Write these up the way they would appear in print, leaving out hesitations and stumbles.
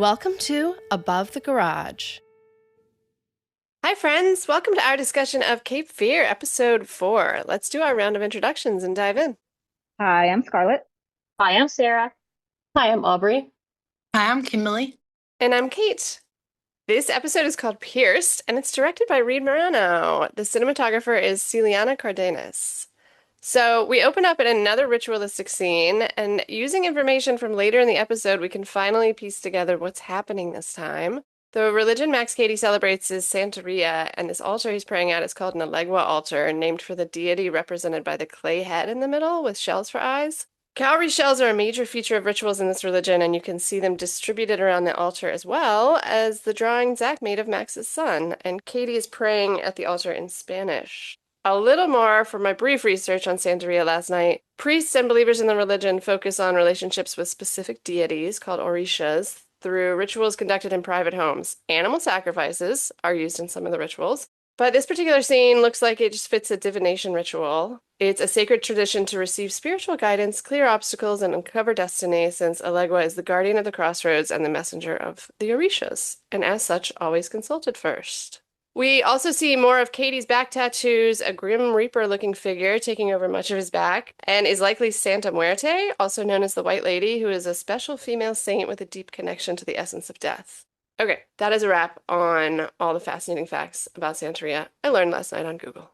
Welcome to Above the Garage. Hi, friends. Welcome to our discussion of Cape Fear, episode 4. Let's do our round of introductions and dive in. Hi, I'm Scarlett. Hi, I'm Sarah. Hi, I'm Aubrey. Hi, I'm Kimberly. And I'm Kate. This episode is called Pierced, and it's directed by Reed Morano. The cinematographer is Celiana Cardenas. So we open up at another ritualistic scene, and using information from later in the episode, we can finally piece together what's happening this time. The religion Max Cady celebrates is Santeria, and this altar he's praying at is called an Elegua altar, named for the deity represented by the clay head in the middle with shells for eyes. Cowrie shells are a major feature of rituals in this religion, and you can see them distributed around the altar as well as the drawing Zach made of Max's son, and Katie is praying at the altar in Spanish. A little more from my brief research on Santeria last night. Priests and believers in the religion focus on relationships with specific deities called orishas through rituals conducted in private homes. Animal sacrifices are used in some of the rituals, but this particular scene looks like it just fits a divination ritual. It's a sacred tradition to receive spiritual guidance, clear obstacles, and uncover destiny, since Elegua is the guardian of the crossroads and the messenger of the orishas, and as such, always consulted first. We also see more of Katie's back tattoos, a Grim Reaper-looking figure taking over much of his back, and is likely Santa Muerte, also known as the White Lady, who is a special female saint with a deep connection to the essence of death. Okay, that is a wrap on all the fascinating facts about Santeria I learned last night on Google.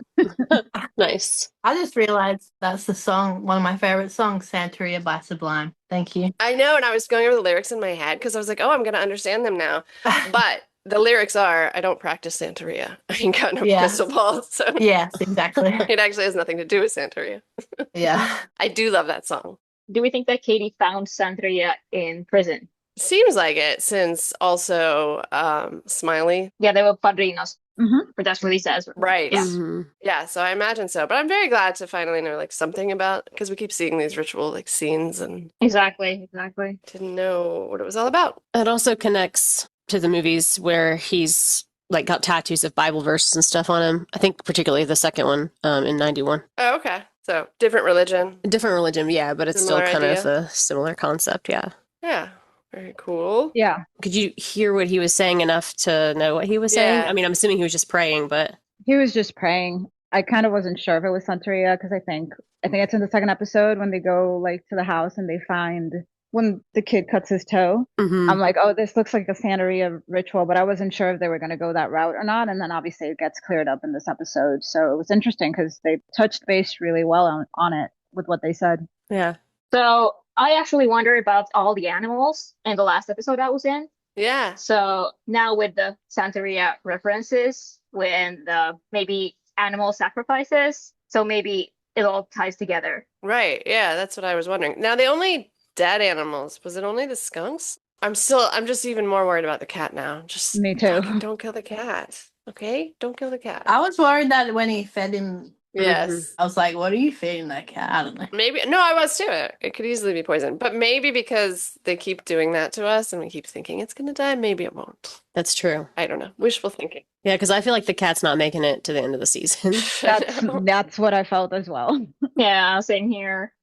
Nice. I just realized that's the song, one of my favorite songs, Santeria by Sublime. Thank you. I know, and I was going over the lyrics in my head because I was like, oh, I'm going to understand them now. But the lyrics are, I don't practice Santeria. I ain't got no crystal ball, so Yes, exactly. it actually has nothing to do with Santeria. Yeah. I do love that song. Do we think that Katie found Santeria in prison? Seems like it, since also Smiley. Yeah, they were padrinos. Mm-hmm. But that's what he says. Right. Yeah. Mhm. Yeah, so I imagine so. But I'm very glad to finally know like something about, because we keep seeing these ritual like scenes and Exactly. didn't know what it was all about. It also connects to the movies where he's like got tattoos of Bible verses and stuff on him. I think particularly the second one in 91. Oh, okay. So different religion. A different religion, yeah, but it's Similar still kind idea. of a similar concept, yeah. Yeah. Very cool. Yeah, Could you hear what he was saying enough to know what he was saying? Yeah. I mean, I'm assuming he was just praying, but he was just praying. I kind of wasn't sure if it was Santeria because I think it's in the second episode when they go like to the house and they find when the kid cuts his toe. Mhm. I'm like, oh, this looks like a Santeria ritual, but I wasn't sure if they were going to go that route or not. And then obviously it gets cleared up in this episode, so it was interesting because they touched base really well on it with what they said. Yeah. So I actually wonder about all the animals in the last episode I was in. Yeah. So now with the Santeria references, when the maybe animal sacrifices, so maybe it all ties together. Right. Yeah, that's what I was wondering. Now, the only dead animals, was it only the skunks? I'm just even more worried about the cat now. Just Me too. fucking don't kill the cat. Okay? Don't kill the cat. I was worried that when he fed him, Yes. I was like, what are you feeding that cat? I don't know. Maybe, no, I was too. It could easily be poison, but maybe because they keep doing that to us and we keep thinking it's gonna die, maybe it won't. That's true. I don't know. Wishful thinking. Yeah, because I feel like the cat's not making it to the end of the season. That's what I felt as well. Yeah, same here.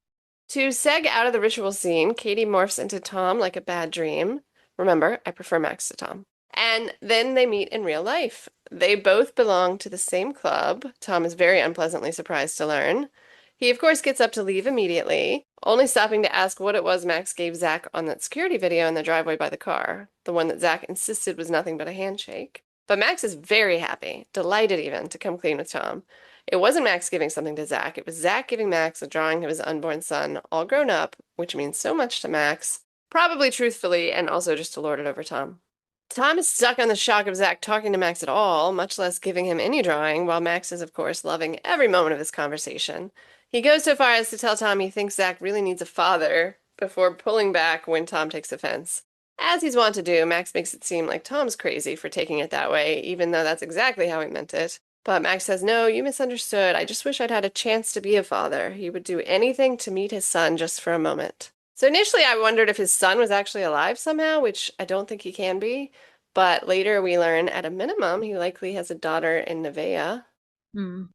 To seg out of the ritual scene, Katie morphs into Tom like a bad dream. Remember, I prefer Max to Tom. And then they meet in real life. They both belong to the same club. Tom is very unpleasantly surprised to learn. He, of course, gets up to leave immediately, only stopping to ask what it was Max gave Zach on that security video in the driveway by the car, the one that Zach insisted was nothing but a handshake. But Max is very happy, delighted even, to come clean with Tom. It wasn't Max giving something to Zach. It was Zach giving Max a drawing of his unborn son, all grown up, which means so much to Max, probably truthfully, and also just to lord it over Tom. Tom is stuck on the shock of Zach talking to Max at all, much less giving him any drawing, while Max is, of course, loving every moment of this conversation. He goes so far as to tell Tom he thinks Zach really needs a father, before pulling back when Tom takes offense. As he's wont to do, Max makes it seem like Tom's crazy for taking it that way, even though that's exactly how he meant it. But Max says, no, you misunderstood. I just wish I'd had a chance to be a father. He would do anything to meet his son just for a moment. So initially I wondered if his son was actually alive somehow, which I don't think he can be. But later we learn, at a minimum, he likely has a daughter in Nevaeh.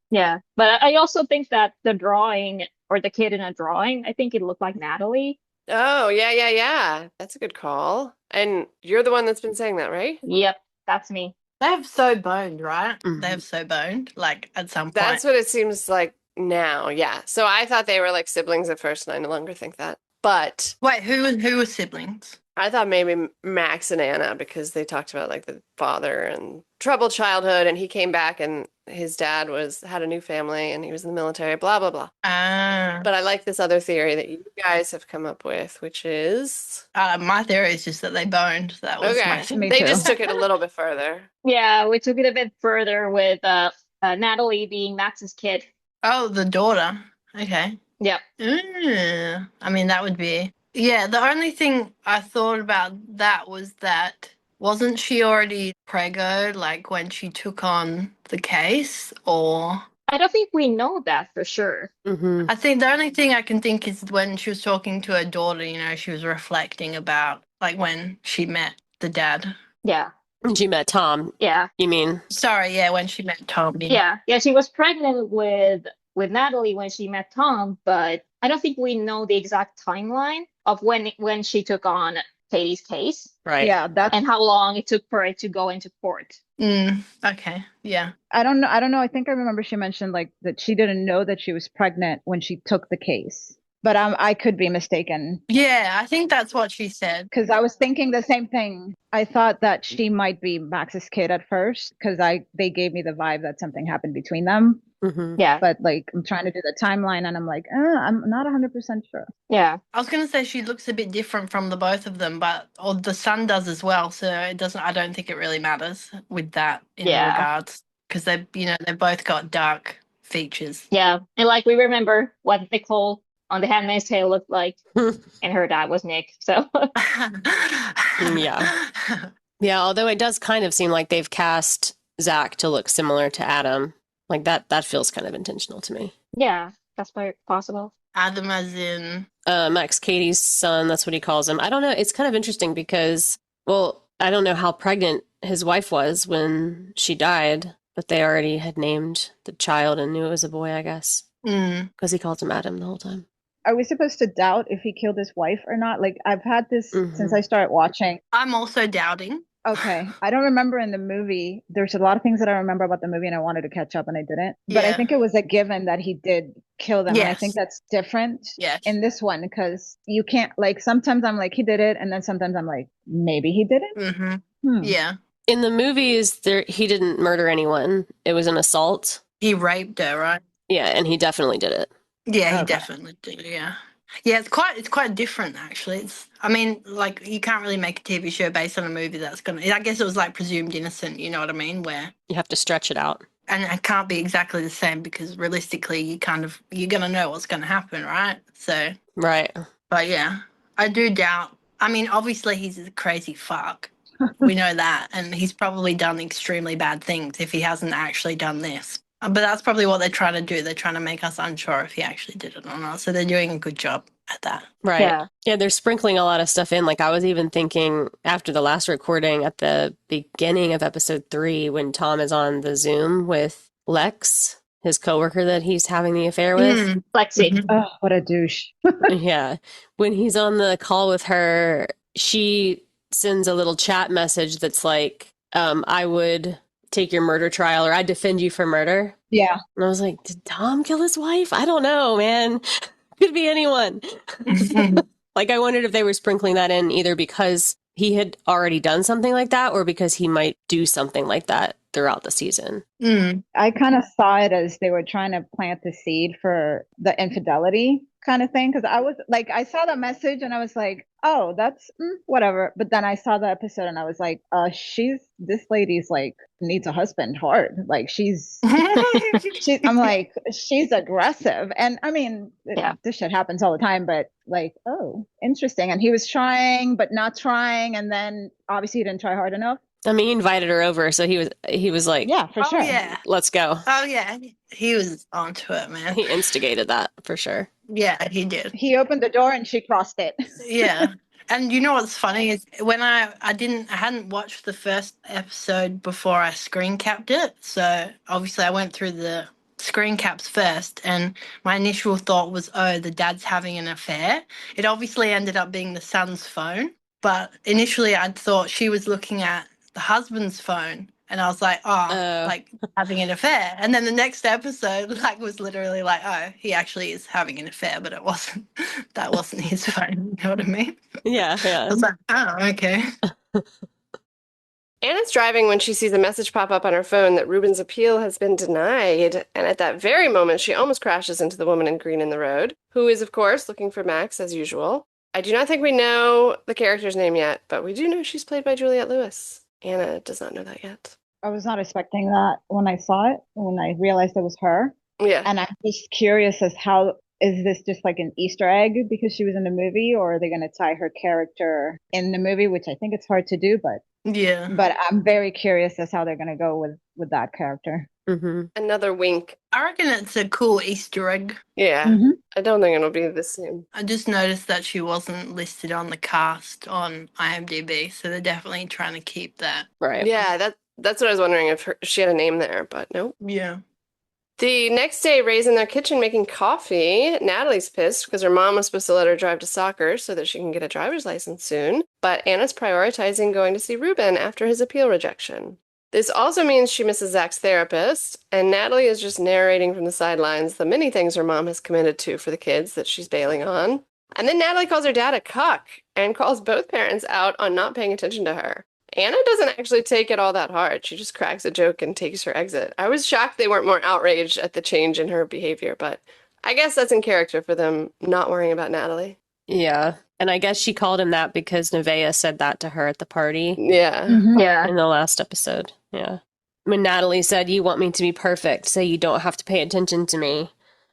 Yeah, but I also think that the drawing or the kid in a drawing, I think it looked like Natalie. Oh, yeah. That's a good call. And you're the one that's been saying that, right? Yep, that's me. They have so boned, right? Mhm. They have so boned, like at some point. That's what it seems like now, yeah. So I thought they were like siblings at first, and I no longer think that. But Wait, who were siblings? I thought maybe Max and Anna, because they talked about like the father and troubled childhood, and he came back and his dad had a new family and he was in the military, blah blah blah. Ah, But I like this other theory that you guys have come up with, which is my theory is just that they boned. That was my okay. theory. Me They too. just took it a little bit further. Yeah, we took it a bit further with Natalie being Max's kid. Oh, the daughter. Okay. Yep. I mean, that would be. Yeah, the only thing I thought about that was that wasn't she already preggo, like when she took on the case? Or I don't think we know that for sure. Mhm. I think the only thing I can think is when she was talking to her daughter, she was reflecting about like when she met the dad. Yeah. And she met Tom, Yeah. you mean? Sorry, yeah, when she met Tommy. Yeah. Yeah, she was pregnant with Natalie when she met Tom, but I don't think we know the exact timeline of when she took on Katie's case Right. Yeah, that's and how long it took for it to go into court. Okay, yeah. I don't know. I think I remember she mentioned like that she didn't know that she was pregnant when she took the case. But I could be mistaken Yeah, I think that's what she said. because I was thinking the same thing. I thought that she might be Max's kid at first because they gave me the vibe that something happened between them. Mhm. Yeah. But like I'm trying to do the timeline and I'm like, I'm not 100% sure. Yeah. I was going to say she looks a bit different from the both of them, or the son does as well. So it doesn't. I don't think it really matters with that in Yeah. regards because they've both got dark features. Yeah. And like we remember what Nicole on The Handmaid's Tale looked like, and her dad was Nick. So Yeah. Yeah, although it does kind of seem like they've cast Zach to look similar to Adam. Like that feels kind of intentional to me. yeah, that's very possible. Adam as in Max Katie's son, that's what he calls him. I don't know. It's kind of interesting because, well, I don't know how pregnant his wife was when she died, but they already had named the child and knew it was a boy, I guess, because he called him Adam the whole time. Are we supposed to doubt if he killed his wife or not? Like I've had this since I started watching. I'm also doubting. Okay. I don't remember in the movie. There's a lot of things that I remember about the movie and I wanted to catch up and I didn't. But I Yeah. think it was a given that he did kill them. And I think Yes. that's different Yes. in this one because you can't like sometimes I'm like he did it and then sometimes I'm like maybe he didn't. Yeah. In the movies, he didn't murder anyone. It was an assault. He raped her, right? Yeah, and he definitely did it. Yeah, he Okay. definitely did. Yeah. Yeah, it's quite different actually. I mean, like you can't really make a TV show based on a movie that's gonna. I guess it was like presumed innocent. You know what I mean? Where You have to stretch it out. and it can't be exactly the same because realistically, you're gonna know what's gonna happen, right? So, Right. but yeah, I do doubt. I mean, obviously he's a crazy fuck. We know that, and he's probably done extremely bad things if he hasn't actually done this. But that's probably what they're trying to do. They're trying to make us unsure if he actually did it or not. So they're doing a good job at that. Right. Yeah. Yeah, they're sprinkling a lot of stuff in. Like I was even thinking after the last recording at the beginning of episode 3 when Tom is on the Zoom with Lex, his coworker that he's having the affair with. Lexi. Mhm. Oh, what a douche. Yeah. When he's on the call with her, she sends a little chat message that's like, I would take your murder trial or I'd defend you for murder. Yeah. And I was like, did Tom kill his wife? I don't know, man. Could be anyone. Like, I wondered if they were sprinkling that in either because he had already done something like that or because he might do something like that throughout the season. I kind of saw it as they were trying to plant the seed for the infidelity kind of thing. Cause I was like, I saw the message and I was like, oh, that's whatever. But then I saw the episode and I was like, this lady's like needs a husband hard. Like I'm like, she's aggressive. And I mean, Yeah. this shit happens all the time, but like, oh, interesting. And he was trying, but not trying. And then obviously he didn't try hard enough. I mean, he invited her over, so he was like, Yeah, for Oh, sure. yeah. let's go. Oh, yeah. He was onto it, man. He instigated that for sure. Yeah, he did. He opened the door and she crossed it. Yeah. And you know what's funny is when I hadn't watched the first episode before I screen capped it. So obviously I went through the screen caps first and my initial thought was, oh, the dad's having an affair. It obviously ended up being the son's phone. but initially I thought she was looking at the husband's phone, and I was like, oh, Oh. like having an affair. And then the next episode, like, was literally like, oh, he actually is having an affair, but it wasn't. That wasn't his phone. You know what I mean? Yeah, I yeah. was like, oh, okay. Anna's driving when she sees a message pop up on her phone that Ruben's appeal has been denied, and at that very moment, she almost crashes into the woman in green in the road, who is, of course, looking for Max as usual. I do not think we know the character's name yet, but we do know she's played by Juliette Lewis. Anna does not know that yet. I was not expecting that when I saw it, when I realized it was her. Yeah. And I'm just curious as how is this just like an Easter egg because she was in the movie, or are they going to tie her character in the movie, which I think it's hard to do, but Yeah. I'm very curious as how they're going to go with that character. Mm-hmm. Another wink. I reckon it's a cool Easter egg. Yeah. Mhm. I don't think it'll be the same. I just noticed that she wasn't listed on the cast on IMDb, so they're definitely trying to keep that. Right. Yeah, that's what I was wondering if she had a name there, but nope. Yeah. The next day, Ray's in their kitchen making coffee. Natalie's pissed because her mom was supposed to let her drive to soccer so that she can get a driver's license soon, but Anna's prioritizing going to see Ruben after his appeal rejection. This also means she misses Zach's therapist, and Natalie is just narrating from the sidelines the many things her mom has committed to for the kids that she's bailing on. And then Natalie calls her dad a cuck and calls both parents out on not paying attention to her. Anna doesn't actually take it all that hard. She just cracks a joke and takes her exit. I was shocked they weren't more outraged at the change in her behavior, but I guess that's in character for them not worrying about Natalie. Yeah. And I guess she called him that because Nevaeh said that to her at the party Yeah. Mhm. Yeah. in the last episode. Yeah. When Natalie said, "You want me to be perfect, so you don't have to pay attention to me."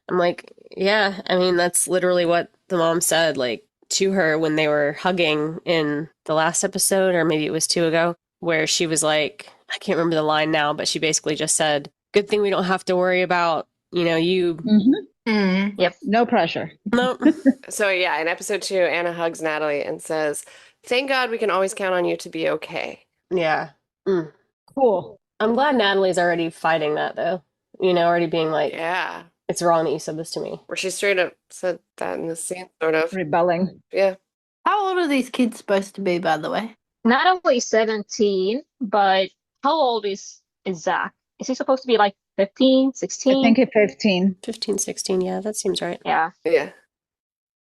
I'm like, yeah, I mean, that's literally what the mom said, like, to her when they were hugging in the last episode, or maybe it was two ago, where she was like, I can't remember the line now, but she basically just said, "Good thing we don't have to worry about, you." Mhm. Mm. No pressure. Nope. So yeah, in episode 2, Anna hugs Natalie and says, "Thank God we can always count on you to be okay." Yeah. Mm. Cool. I'm glad Natalie's already fighting that, though. Already being like, Yeah. it's wrong that you said this to me. Where she straight up said that in the scene, sort of. Rebelling. Yeah. How old are these kids supposed to be, by the way? Not only 17, but how old is Zach? Is he supposed to be like 15, I 16? think it's 15. 15, 16, yeah, that seems right. Yeah. Yeah.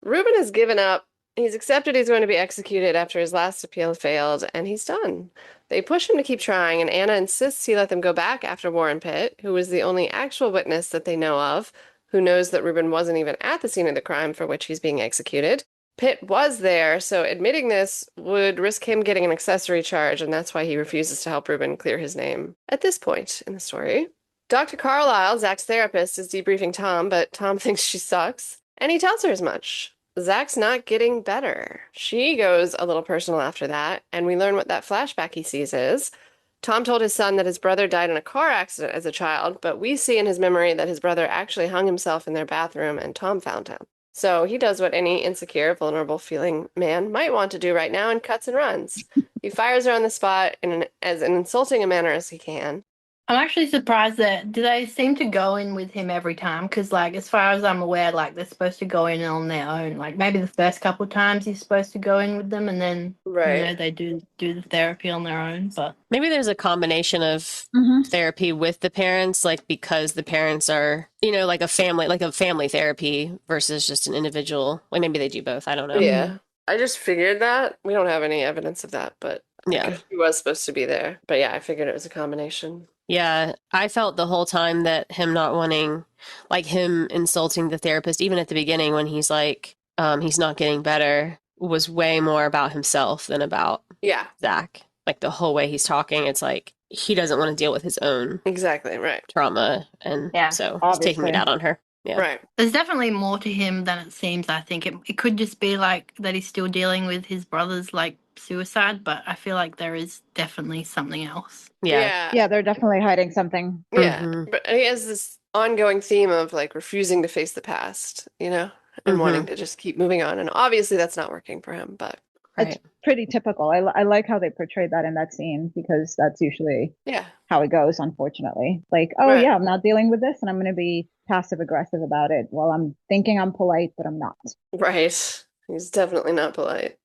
Ruben has given up. He's accepted he's going to be executed after his last appeal failed, and he's done. They push him to keep trying, and Anna insists he let them go back after Warren Pitt, who was the only actual witness that they know of, who knows that Ruben wasn't even at the scene of the crime for which he's being executed. Pitt was there, so admitting this would risk him getting an accessory charge, and that's why he refuses to help Ruben clear his name at this point in the story. Dr. Carlisle, Zach's therapist, is debriefing Tom, but Tom thinks she sucks, and he tells her as much. Zach's not getting better. She goes a little personal after that, and we learn what that flashback he sees is. Tom told his son that his brother died in a car accident as a child, but we see in his memory that his brother actually hung himself in their bathroom and Tom found him. So he does what any insecure, vulnerable feeling man might want to do right now and cuts and runs. He fires her on the spot in as insulting a manner as he can. I'm actually surprised that do they seem to go in with him every time? Because, like, as far as I'm aware, like, they're supposed to go in on their own. Like, maybe the first couple of times he's supposed to go in with them, and then Right. they do the therapy on their own. But Maybe there's a combination of Mhm. therapy with the parents, like because the parents are, like a family therapy versus just an individual. Like maybe they do both. I don't know. Yeah. I just figured that. We don't have any evidence of that, but I Yeah. guess he was supposed to be there. But yeah, I figured it was a combination. Yeah, I felt the whole time that him not wanting, like him insulting the therapist, even at the beginning when he's like, he's not getting better, was way more about himself than about Yeah, Zach. Like the whole way he's talking, it's like he doesn't want to deal with his own exactly. Right. trauma. And Yeah, so he's taking it obviously. out on her. Yeah. Right. there's definitely more to him than it seems. I think it could just be like that he's still dealing with his brother's like suicide, but I feel like there is definitely something else. Yeah. Yeah, they're definitely hiding something. Yeah. Mhm. But he has this ongoing theme of like refusing to face the past, and wanting to just keep moving on. And obviously that's not working for him, but Right. It's pretty typical. I like how they portrayed that in that scene because that's usually yeah. how it goes, unfortunately. Like, oh Right. yeah, I'm not dealing with this and I'm going to be passive aggressive about it while I'm thinking I'm polite, but I'm not. Right. He's definitely not polite.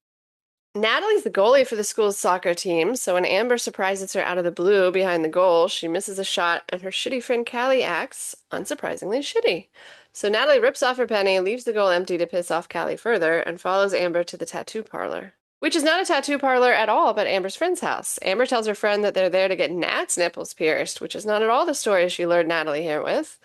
Natalie's the goalie for the school's soccer team, so when Amber surprises her out of the blue behind the goal, she misses a shot, and her shitty friend Callie acts unsurprisingly shitty. So Natalie rips off her penny, leaves the goal empty to piss off Callie further, and follows Amber to the tattoo parlor. Which is not a tattoo parlor at all, but Amber's friend's house. Amber tells her friend that they're there to get Nat's nipples pierced, which is not at all the story she lured Natalie here with.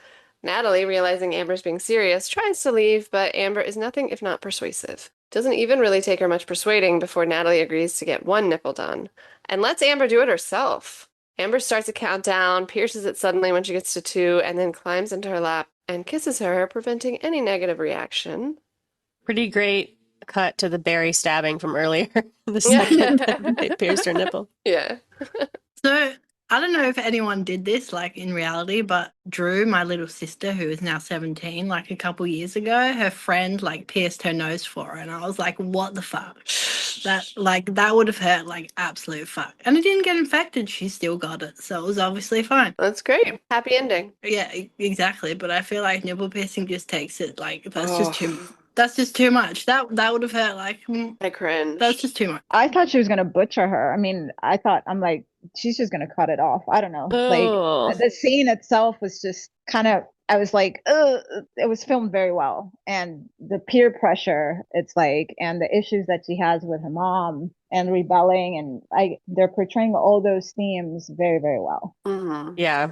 Natalie, realizing Amber's being serious, tries to leave, but Amber is nothing if not persuasive. Doesn't even really take her much persuading before Natalie agrees to get one nipple done, and lets Amber do it herself. Amber starts a countdown, pierces it suddenly when she gets to 2, and then climbs into her lap and kisses her, preventing any negative reaction. Pretty great cut to the Barry stabbing from earlier. The second that they pierced her nipple. Yeah. So I don't know if anyone did this like in reality, but Drew, my little sister, who is now 17, like a couple years ago, her friend like pierced her nose for her, and I was like, what the fuck? That would have hurt like absolute fuck. And it didn't get infected, she still got it. So it was obviously fine. That's great. Happy ending. Yeah, exactly. But I feel like nipple piercing just takes it like that's Oh. just too much. That would have hurt like I cringe. that's just too much. I thought she was gonna butcher her. I mean, I'm like, she's just gonna cut it off. I don't know. Oh. Like the scene itself was just kind of, I was like, it was filmed very well. And the peer pressure, it's like, and the issues that she has with her mom and rebelling, and they're portraying all those themes very, very well. Mm-hmm. Yeah.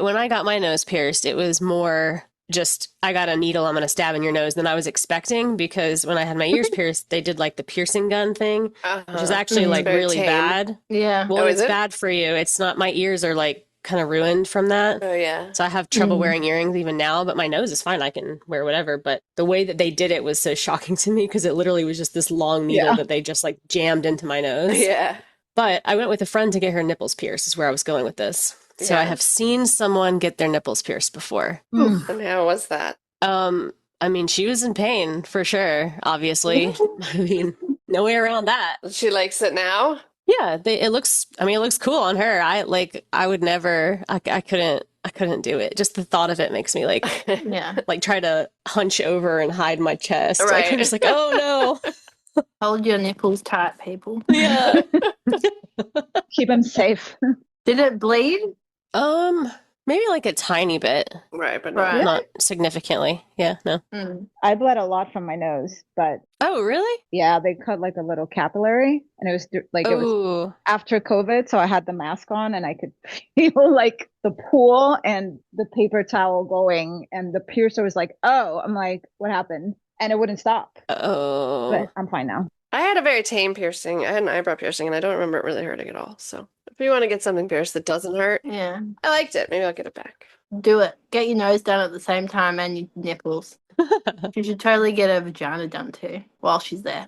When I got my nose pierced, it was more just, I got a needle, I'm going to stab in your nose than I was expecting, because when I had my ears pierced, they did like the piercing gun thing, which is actually It's like very really tame. bad. Yeah. Well, Oh, it's is it? bad for you. It's not, my ears are like kind of ruined from that. Oh, yeah. So I have trouble wearing earrings even now, but my nose is fine. I can wear whatever. But the way that they did it was so shocking to me, because it literally was just this long needle that they just like jammed into my nose. Yeah. But I went with a friend to get her nipples pierced, is where I was going with this. So I Yeah. have seen someone get their nipples pierced before. And how was that? I mean, she was in pain for sure, obviously. I mean, no way around that. She likes it now? Yeah, it looks cool on her. I would never, I couldn't do it. Just the thought of it makes me like Yeah. like try to hunch over and hide my chest. Right. Like I'm just like, oh no. Hold your nipples tight, people. Yeah. Keep them safe. Did it bleed? Maybe like a tiny bit, Right, but Right. not significantly. Yeah, no. I bled a lot from my nose, but Oh, really? yeah, they cut like a little capillary, and it was like, it was Oh, after COVID, so I had the mask on, and I could feel like the pool and the paper towel going, and the piercer was like, oh, I'm like, what happened? And it wouldn't stop, oh. but I'm fine now. I had a very tame piercing. I had an eyebrow piercing, and I don't remember it really hurting at all. So if you want to get something pierced that doesn't hurt, Yeah. I liked it. Maybe I'll get it back. Do it. Get your nose done at the same time and your nipples. You should totally get her vagina done too while she's there.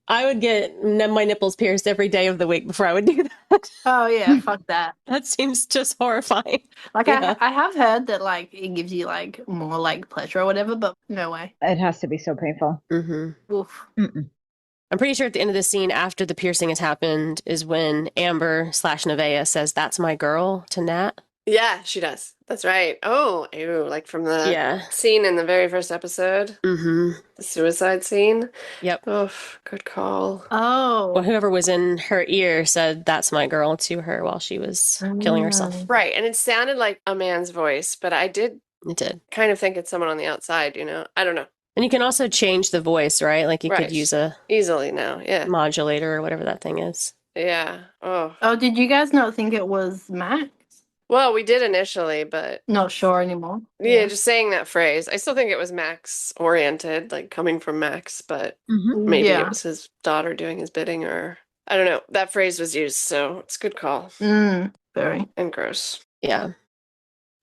I would get my nipples pierced every day of the week before I would do that. Oh yeah, fuck that. That seems just horrifying. Like Yeah. I have heard that like it gives you like more like pleasure or whatever, but no way. It has to be so painful. Mm-hmm. Oof. Mm-mm. I'm pretty sure at the end of the scene, after the piercing has happened, is when Amber / Nevaeh says, "That's my girl" to Nat. Yeah, she does. That's right. Oh, ew, like from the Yeah. scene in the very first episode, Mm-hmm. the suicide scene. Yep. Oh, good call. Oh. Well, whoever was in her ear said, "That's my girl" to her while she was killing herself. Right, and it sounded like a man's voice, but I did It did. kind of think it's someone on the outside, you know? I don't know. And you can also change the voice, right? Like you Right. could use a Easily now, yeah. modulator or whatever that thing is. Yeah. Oh. Oh, did you guys not think it was Max? Well, we did initially, but Not sure anymore. yeah, just saying that phrase. I still think it was Max oriented, like coming from Max, but maybe it Yeah. was his daughter doing his bidding, or I don't know. That phrase was used, so it's a good call. Very. And gross. Yeah.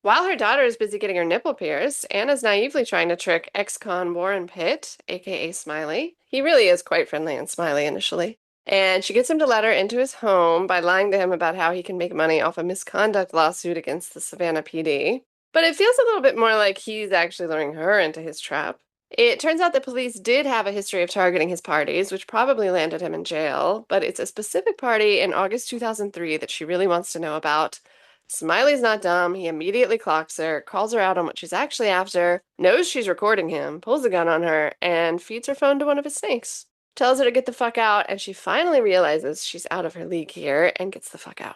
While her daughter is busy getting her nipple pierced, Anna's naively trying to trick ex-con Warren Pitt, aka Smiley. He really is quite friendly and smiley initially. And she gets him to let her into his home by lying to him about how he can make money off a misconduct lawsuit against the Savannah PD. But it feels a little bit more like he's actually luring her into his trap. It turns out the police did have a history of targeting his parties, which probably landed him in jail, but it's a specific party in August 2003 that she really wants to know about. Smiley's not dumb. He immediately clocks her, calls her out on what she's actually after, knows she's recording him, pulls a gun on her, and feeds her phone to one of his snakes. tells her to get the fuck out, and she finally realizes she's out of her league here and gets the fuck out.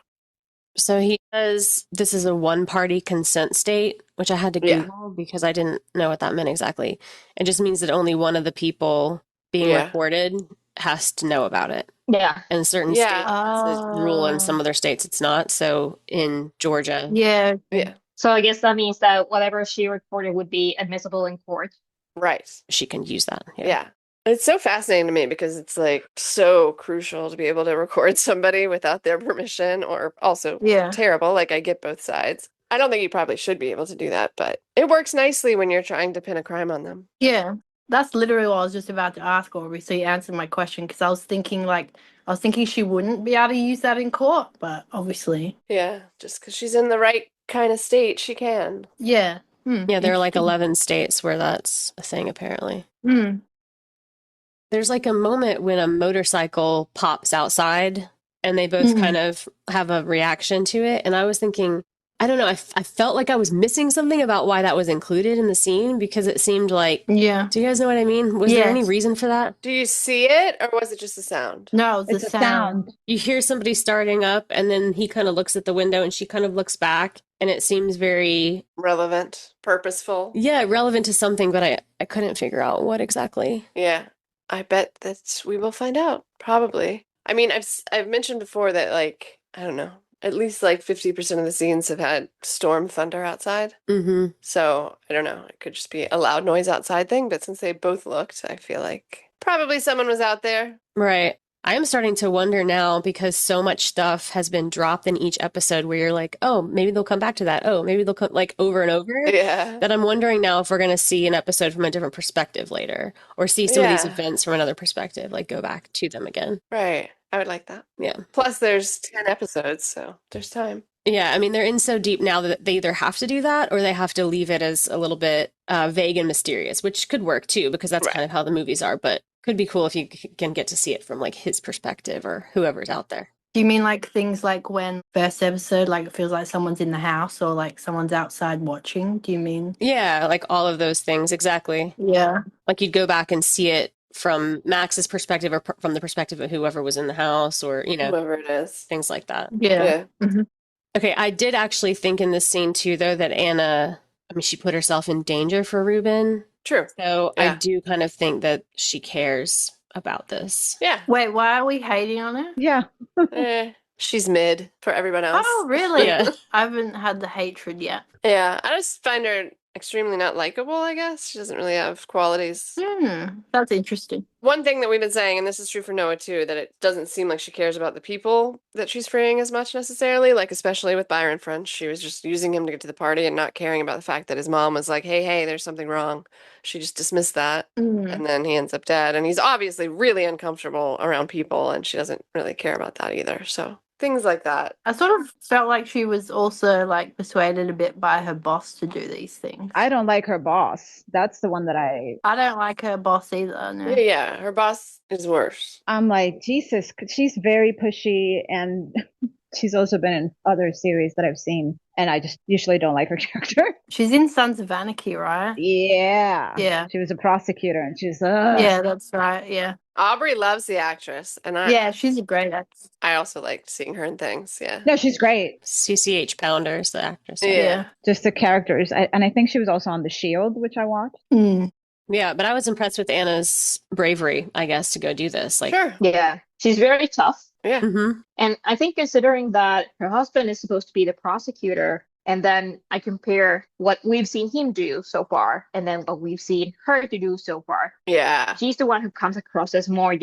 So he says this is a one-party consent state, which I had to Yeah. Google because I didn't know what that meant exactly. It just means that only one of the people being Yeah. recorded has to know about it. Yeah. In certain Yeah. states, it's a rule. In some other states, it's not. So in Georgia, Yeah. Yeah. So I guess that means that whatever she recorded would be admissible in court. Right. she can use that. Yeah. It's so fascinating to me because it's like so crucial to be able to record somebody without their permission, or also Yeah. terrible. Like, I get both sides. I don't think you probably should be able to do that, but it works nicely when you're trying to pin a crime on them. Yeah. That's literally what I was just about to ask, Aubrey. So you answered my question because I was thinking she wouldn't be able to use that in court, but obviously. Yeah, just because she's in the right kind of state, she can. Yeah. Yeah, there are like Interesting. 11 states where that's a thing, apparently. Hmm. There's like a moment when a motorcycle pops outside and they both kind of have a reaction to it. And I was thinking, I don't know, I felt like I was missing something about why that was included in the scene because it seemed like, Yeah. do you guys know what I mean? Was there any Yes. reason for that? Do you see it, or was it just a sound? No, it's It's a a sound. sound. You hear somebody starting up and then he kind of looks at the window and she kind of looks back and it seems very, Relevant, purposeful. yeah, relevant to something, but I couldn't figure out what exactly. Yeah, I bet that we will find out, probably. I mean, I've mentioned before that, like, I don't know, at least like 50% of the scenes have had storm thunder outside. Mm-hmm. So I don't know, it could just be a loud noise outside thing, but since they both looked, I feel like probably someone was out there. Right. I am starting to wonder now because so much stuff has been dropped in each episode where you're like, oh, maybe they'll come back to that. Oh, maybe they'll come like over and over. Yeah. That I'm wondering now if we're going to see an episode from a different perspective later or see some of these Yeah. events from another perspective, like go back to them again. Right. I would like that. Yeah. Plus, there's 10 episodes, so there's time. Yeah. I mean, they're in so deep now that they either have to do that or they have to leave it as a little bit vague and mysterious, which could work too, because that's Right. kind of how the movies are. But could be cool if you can get to see it from like his perspective or whoever's out there. Do you mean like things like when first episode, like it feels like someone's in the house or like someone's outside watching? Do you mean? Yeah, like all of those things. Exactly. Yeah. Like you'd go back and see it from Max's perspective or from the perspective of whoever was in the house or, you know, Whoever it is. things like that. Yeah. Yeah. Okay, I did actually think in this scene too, though, that Anna, I mean, she put herself in danger for Ruben. True. So I Yeah. do kind of think that she cares about this. Yeah. Wait, why are we hating on her? Yeah. She's mid for everyone else. Oh, really? Yeah. I haven't had the hatred yet. Yeah. I just find her extremely not likable, I guess. She doesn't really have qualities. That's interesting. One thing that we've been saying, and this is true for Noah too, that it doesn't seem like she cares about the people that she's freeing as much necessarily. Like, especially with Byron French, she was just using him to get to the party and not caring about the fact that his mom was like, hey, there's something wrong. She just dismissed that. And then he ends up dead. And he's obviously really uncomfortable around people, and she doesn't really care about that either. So things like that. I sort of felt like she was also like persuaded a bit by her boss to do these things. I don't like her boss. That's the one that I don't like her boss either. No. Yeah, her boss is worse. I'm like, Jesus, she's very pushy and she's also been in other series that I've seen. And I just usually don't like her character. She's in Sons of Anarchy, right? Yeah. Yeah. She was a prosecutor and she's, Yeah, that's right. Yeah. Aubrey loves the actress, and Yeah, she's a great actress. I also liked seeing her in things. Yeah. No, she's great. CCH Pounder is the actress. Yeah. Just the characters. And I think she was also on The Shield, which I watched. Yeah, but I was impressed with Anna's bravery, I guess, to go do this. Like, Sure. Yeah. She's very tough. Yeah. Mhm. And I think considering that her husband is supposed to be the prosecutor, and then I compare what we've seen him do so far, and then what we've seen her to do so far. Yeah, She's the one who comes across as more,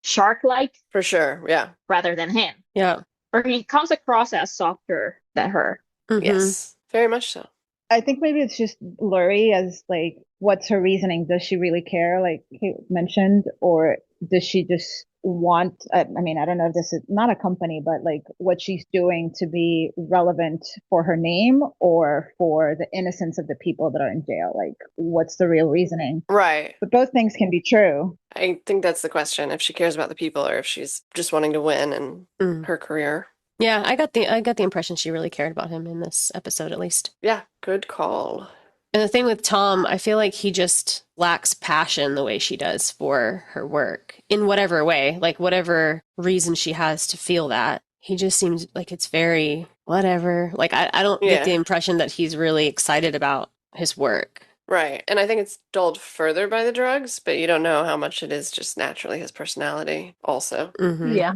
shark-like for sure. Yeah. rather than him. Yeah. Or he comes across as softer than her. Mhm. Yes. Very much so. I think maybe it's just blurry as like, what's her reasoning? Does she really care, like Kate mentioned, or does she just want, I mean, I don't know if this is not a company, but like what she's doing to be relevant for her name or for the innocence of the people that are in jail? Like, what's the real reasoning? Right. But both things can be true. I think that's the question, if she cares about the people or if she's just wanting to win and Mm. her career. Yeah, I got the impression she really cared about him in this episode, at least. Yeah, good call. And the thing with Tom, I feel like he just lacks passion the way she does for her work in whatever way, like whatever reason she has to feel that. He just seems like it's very whatever. Like, I don't get the Yeah. impression that he's really excited about his work. Right. And I think it's dulled further by the drugs, but you don't know how much it is just naturally his personality also. Mm-hmm. Yeah.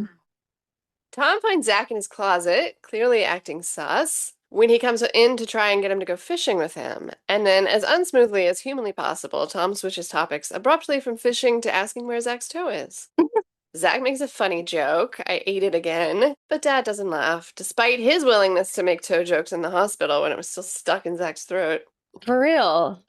Tom finds Zach in his closet, clearly acting sus, when he comes in to try and get him to go fishing with him. And then, as unsmoothly as humanly possible, Tom switches topics abruptly from fishing to asking where Zach's toe is. Zach makes a funny joke. I ate it again. But Dad doesn't laugh, despite his willingness to make toe jokes in the hospital when it was still stuck in Zach's throat. For real.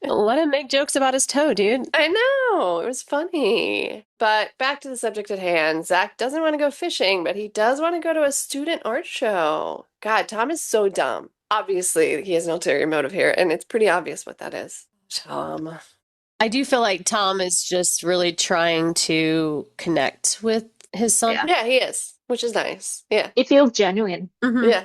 Let him make jokes about his toe, dude. I know, it was funny. But back to the subject at hand. Zach doesn't want to go fishing, but he does want to go to a student art show. God, Tom is so dumb. Obviously, he has an ulterior motive here, and it's pretty obvious what that is. Tom. I do feel like Tom is just really trying to connect with his son. Yeah, he is, which is nice. Yeah. It feels genuine. Mhm. Yeah.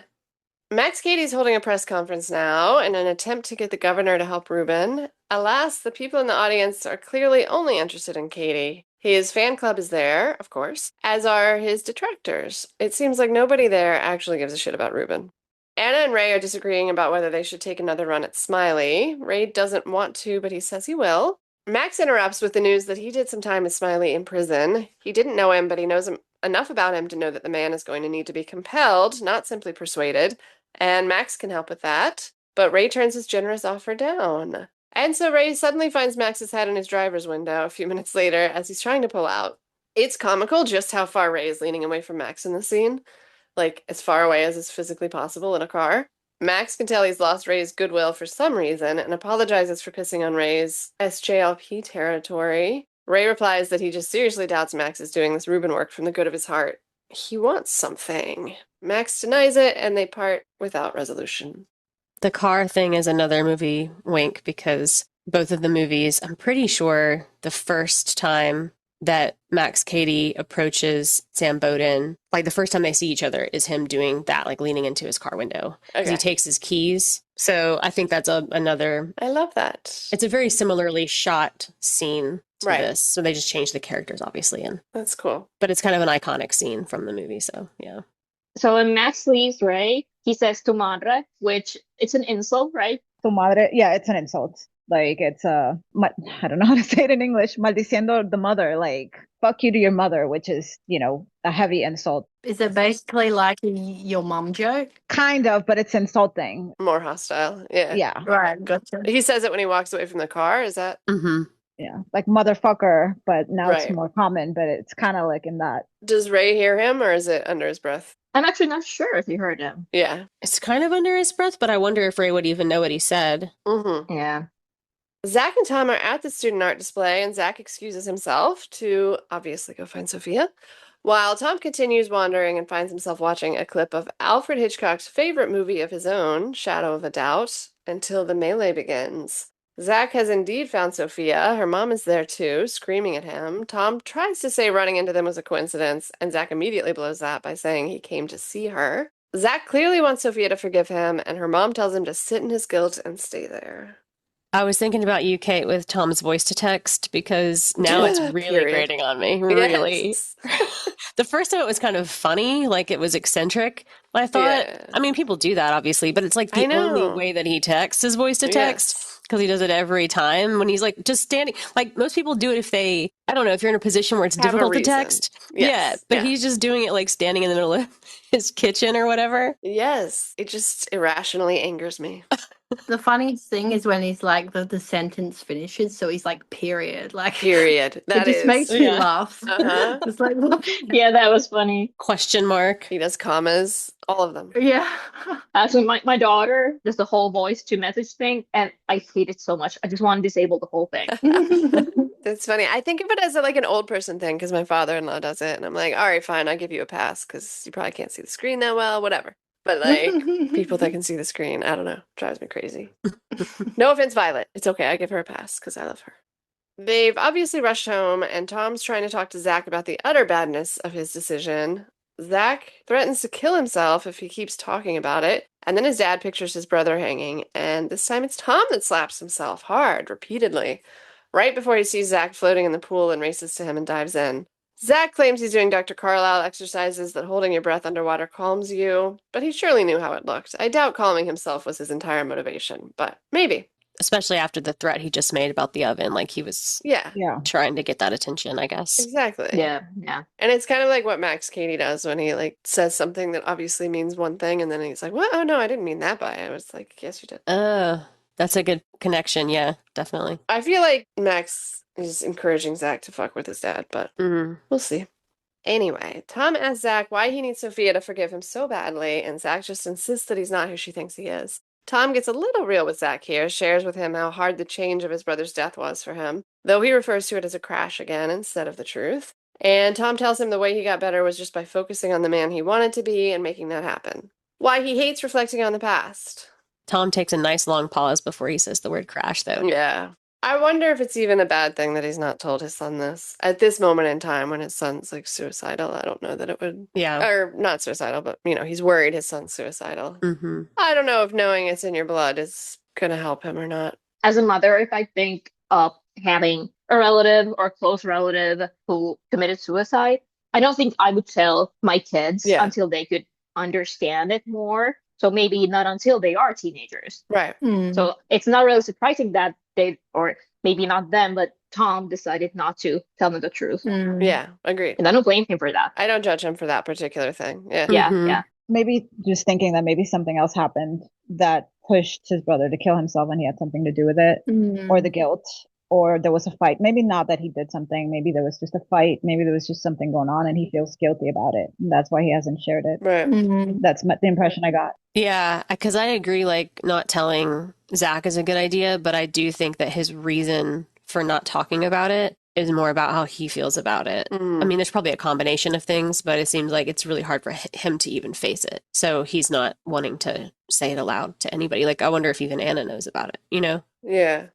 Max Cady's holding a press conference now in an attempt to get the governor to help Ruben. Alas, the people in the audience are clearly only interested in Cady. His fan club is there, of course, as are his detractors. It seems like nobody there actually gives a shit about Ruben. Anna and Ray are disagreeing about whether they should take another run at Smiley. Ray doesn't want to, but he says he will. Max interrupts with the news that he did some time with Smiley in prison. He didn't know him, but he knows enough about him to know that the man is going to need to be compelled, not simply persuaded. And Max can help with that, but Ray turns his generous offer down. And so Ray suddenly finds Max's head in his driver's window a few minutes later as he's trying to pull out. It's comical just how far Ray is leaning away from Max in the scene, like as far away as is physically possible in a car. Max can tell he's lost Ray's goodwill for some reason and apologizes for pissing on Ray's SJLP territory. Ray replies that he just seriously doubts Max is doing this Ruben work from the good of his heart. He wants something. Max denies it, and they part without resolution. The car thing is another movie wink because both of the movies, I'm pretty sure the first time that Max Cady approaches Sam Bowden, like the first time they see each other is him doing that, like leaning into his car window because Okay. he takes his keys. So I think that's another, I love that. it's a very similarly shot scene to Right. this. So they just changed the characters, obviously, That's cool. but it's kind of an iconic scene from the movie. So yeah. So when Max leaves Ray, he says tu madre, which it's an insult, right? Tu madre, yeah, it's an insult. Like it's I don't know how to say it in English. Maldiciendo the mother, like fuck you to your mother, which is, a heavy insult. Is it basically like your mum joke? Kind of, but it's insulting. More hostile. Yeah. Yeah, Right, gotcha. He says it when he walks away from the car. Is that Mm-hmm. yeah, like motherfucker, but now Right. it's more common. But it's kind of like in that. does Ray hear him, or is it under his breath? I'm actually not sure if you heard him. Yeah. It's kind of under his breath, but I wonder if Ray would even know what he said. Mm-hmm. Yeah. Zach and Tom are at the student art display, and Zach excuses himself to obviously go find Sophia, while Tom continues wandering and finds himself watching a clip of Alfred Hitchcock's favorite movie of his own, Shadow of a Doubt, until the melee begins. Zach has indeed found Sophia. Her mom is there too, screaming at him. Tom tries to say running into them was a coincidence, and Zach immediately blows that by saying he came to see her. Zach clearly wants Sophia to forgive him, and her mom tells him to sit in his guilt and stay there. I was thinking about you, Kate, with Tom's voice to text because now it's really Period. grating on me. Really. Yes. The first time it was kind of funny, like it was eccentric. I thought, Yeah. I mean, people do that obviously, but it's like I the only know. way that he texts is voice to text Yes. because he does it every time when he's like just standing. Like most people do it if they, I don't know, if you're in a position where it's Have a difficult to reason. text. Yes. Yeah, but Yeah. he's just doing it like standing in the middle of his kitchen or whatever. Yes, it just irrationally angers me. The funniest thing is when he's like the sentence finishes, so he's like period. Like Period. That it just is. makes me Yeah. laugh. Uh-huh. It's like what? Yeah, that was funny. Question mark. He does commas, all of them. Yeah. Actually, my daughter does the whole voice to message thing, and I hate it so much. I just want to disable the whole thing. That's funny. I think of it as like an old person thing because my father-in-law does it, and I'm like, all right, fine, I'll give you a pass because you probably can't see the screen that well, whatever. But like people that can see the screen, I don't know, drives me crazy. No offense, Violet. It's okay. I give her a pass because I love her. They've obviously rushed home, and Tom's trying to talk to Zach about the utter badness of his decision. Zach threatens to kill himself if he keeps talking about it. And then his dad pictures his brother hanging, and this time it's Tom that slaps himself hard, repeatedly, right before he sees Zach floating in the pool and races to him and dives in. Zach claims he's doing Dr. Carlisle exercises that holding your breath underwater calms you, but he surely knew how it looked. I doubt calming himself was his entire motivation, but maybe. Especially after the threat he just made about the oven. Like he was Yeah, Yeah. trying to get that attention, I guess. exactly. Yeah. And it's kind of like what Max Cady does when he like says something that obviously means one thing, and then he's like, "What? Oh no, I didn't mean that by it." I was like, "Yes, you did." That's a good connection. Yeah, definitely. I feel like Max is encouraging Zach to fuck with his dad, but we'll see. Anyway, Tom asks Zach why he needs Sophia to forgive him so badly, and Zach just insists that he's not who she thinks he is. Tom gets a little real with Zach here, shares with him how hard the change of his brother's death was for him, though he refers to it as a crash again instead of the truth. And Tom tells him the way he got better was just by focusing on the man he wanted to be and making that happen. Why he hates reflecting on the past. Tom takes a nice long pause before he says the word crash, though. Yeah. I wonder if it's even a bad thing that he's not told his son this. At this moment in time when his son's like suicidal, I don't know that it would. Yeah. Or not suicidal, but he's worried his son's suicidal. Mm-hmm. I don't know if knowing it's in your blood is going to help him or not. As a mother, if I think of having a relative or close relative who committed suicide, I don't think I would tell my kids until they could understand it more. So maybe not until they are teenagers. Right. So it's not really surprising that they, or maybe not them, but Tom decided not to tell them the truth. Yeah, agreed. And I don't blame him for that. I don't judge him for that particular thing. Yeah. Yeah. Maybe just thinking that maybe something else happened that pushed his brother to kill himself and he had something to do with it, or the guilt, or there was a fight. Maybe not that he did something. Maybe there was just a fight. Maybe there was just something going on and he feels guilty about it. And that's why he hasn't shared it. Right. That's the impression I got. Yeah, because I agree, like, not telling Zach is a good idea, but I do think that his reason for not talking about it is more about how he feels about it. I mean, there's probably a combination of things, but it seems like it's really hard for him to even face it. So he's not wanting to say it aloud to anybody. Like, I wonder if even Anna knows about it, Yeah.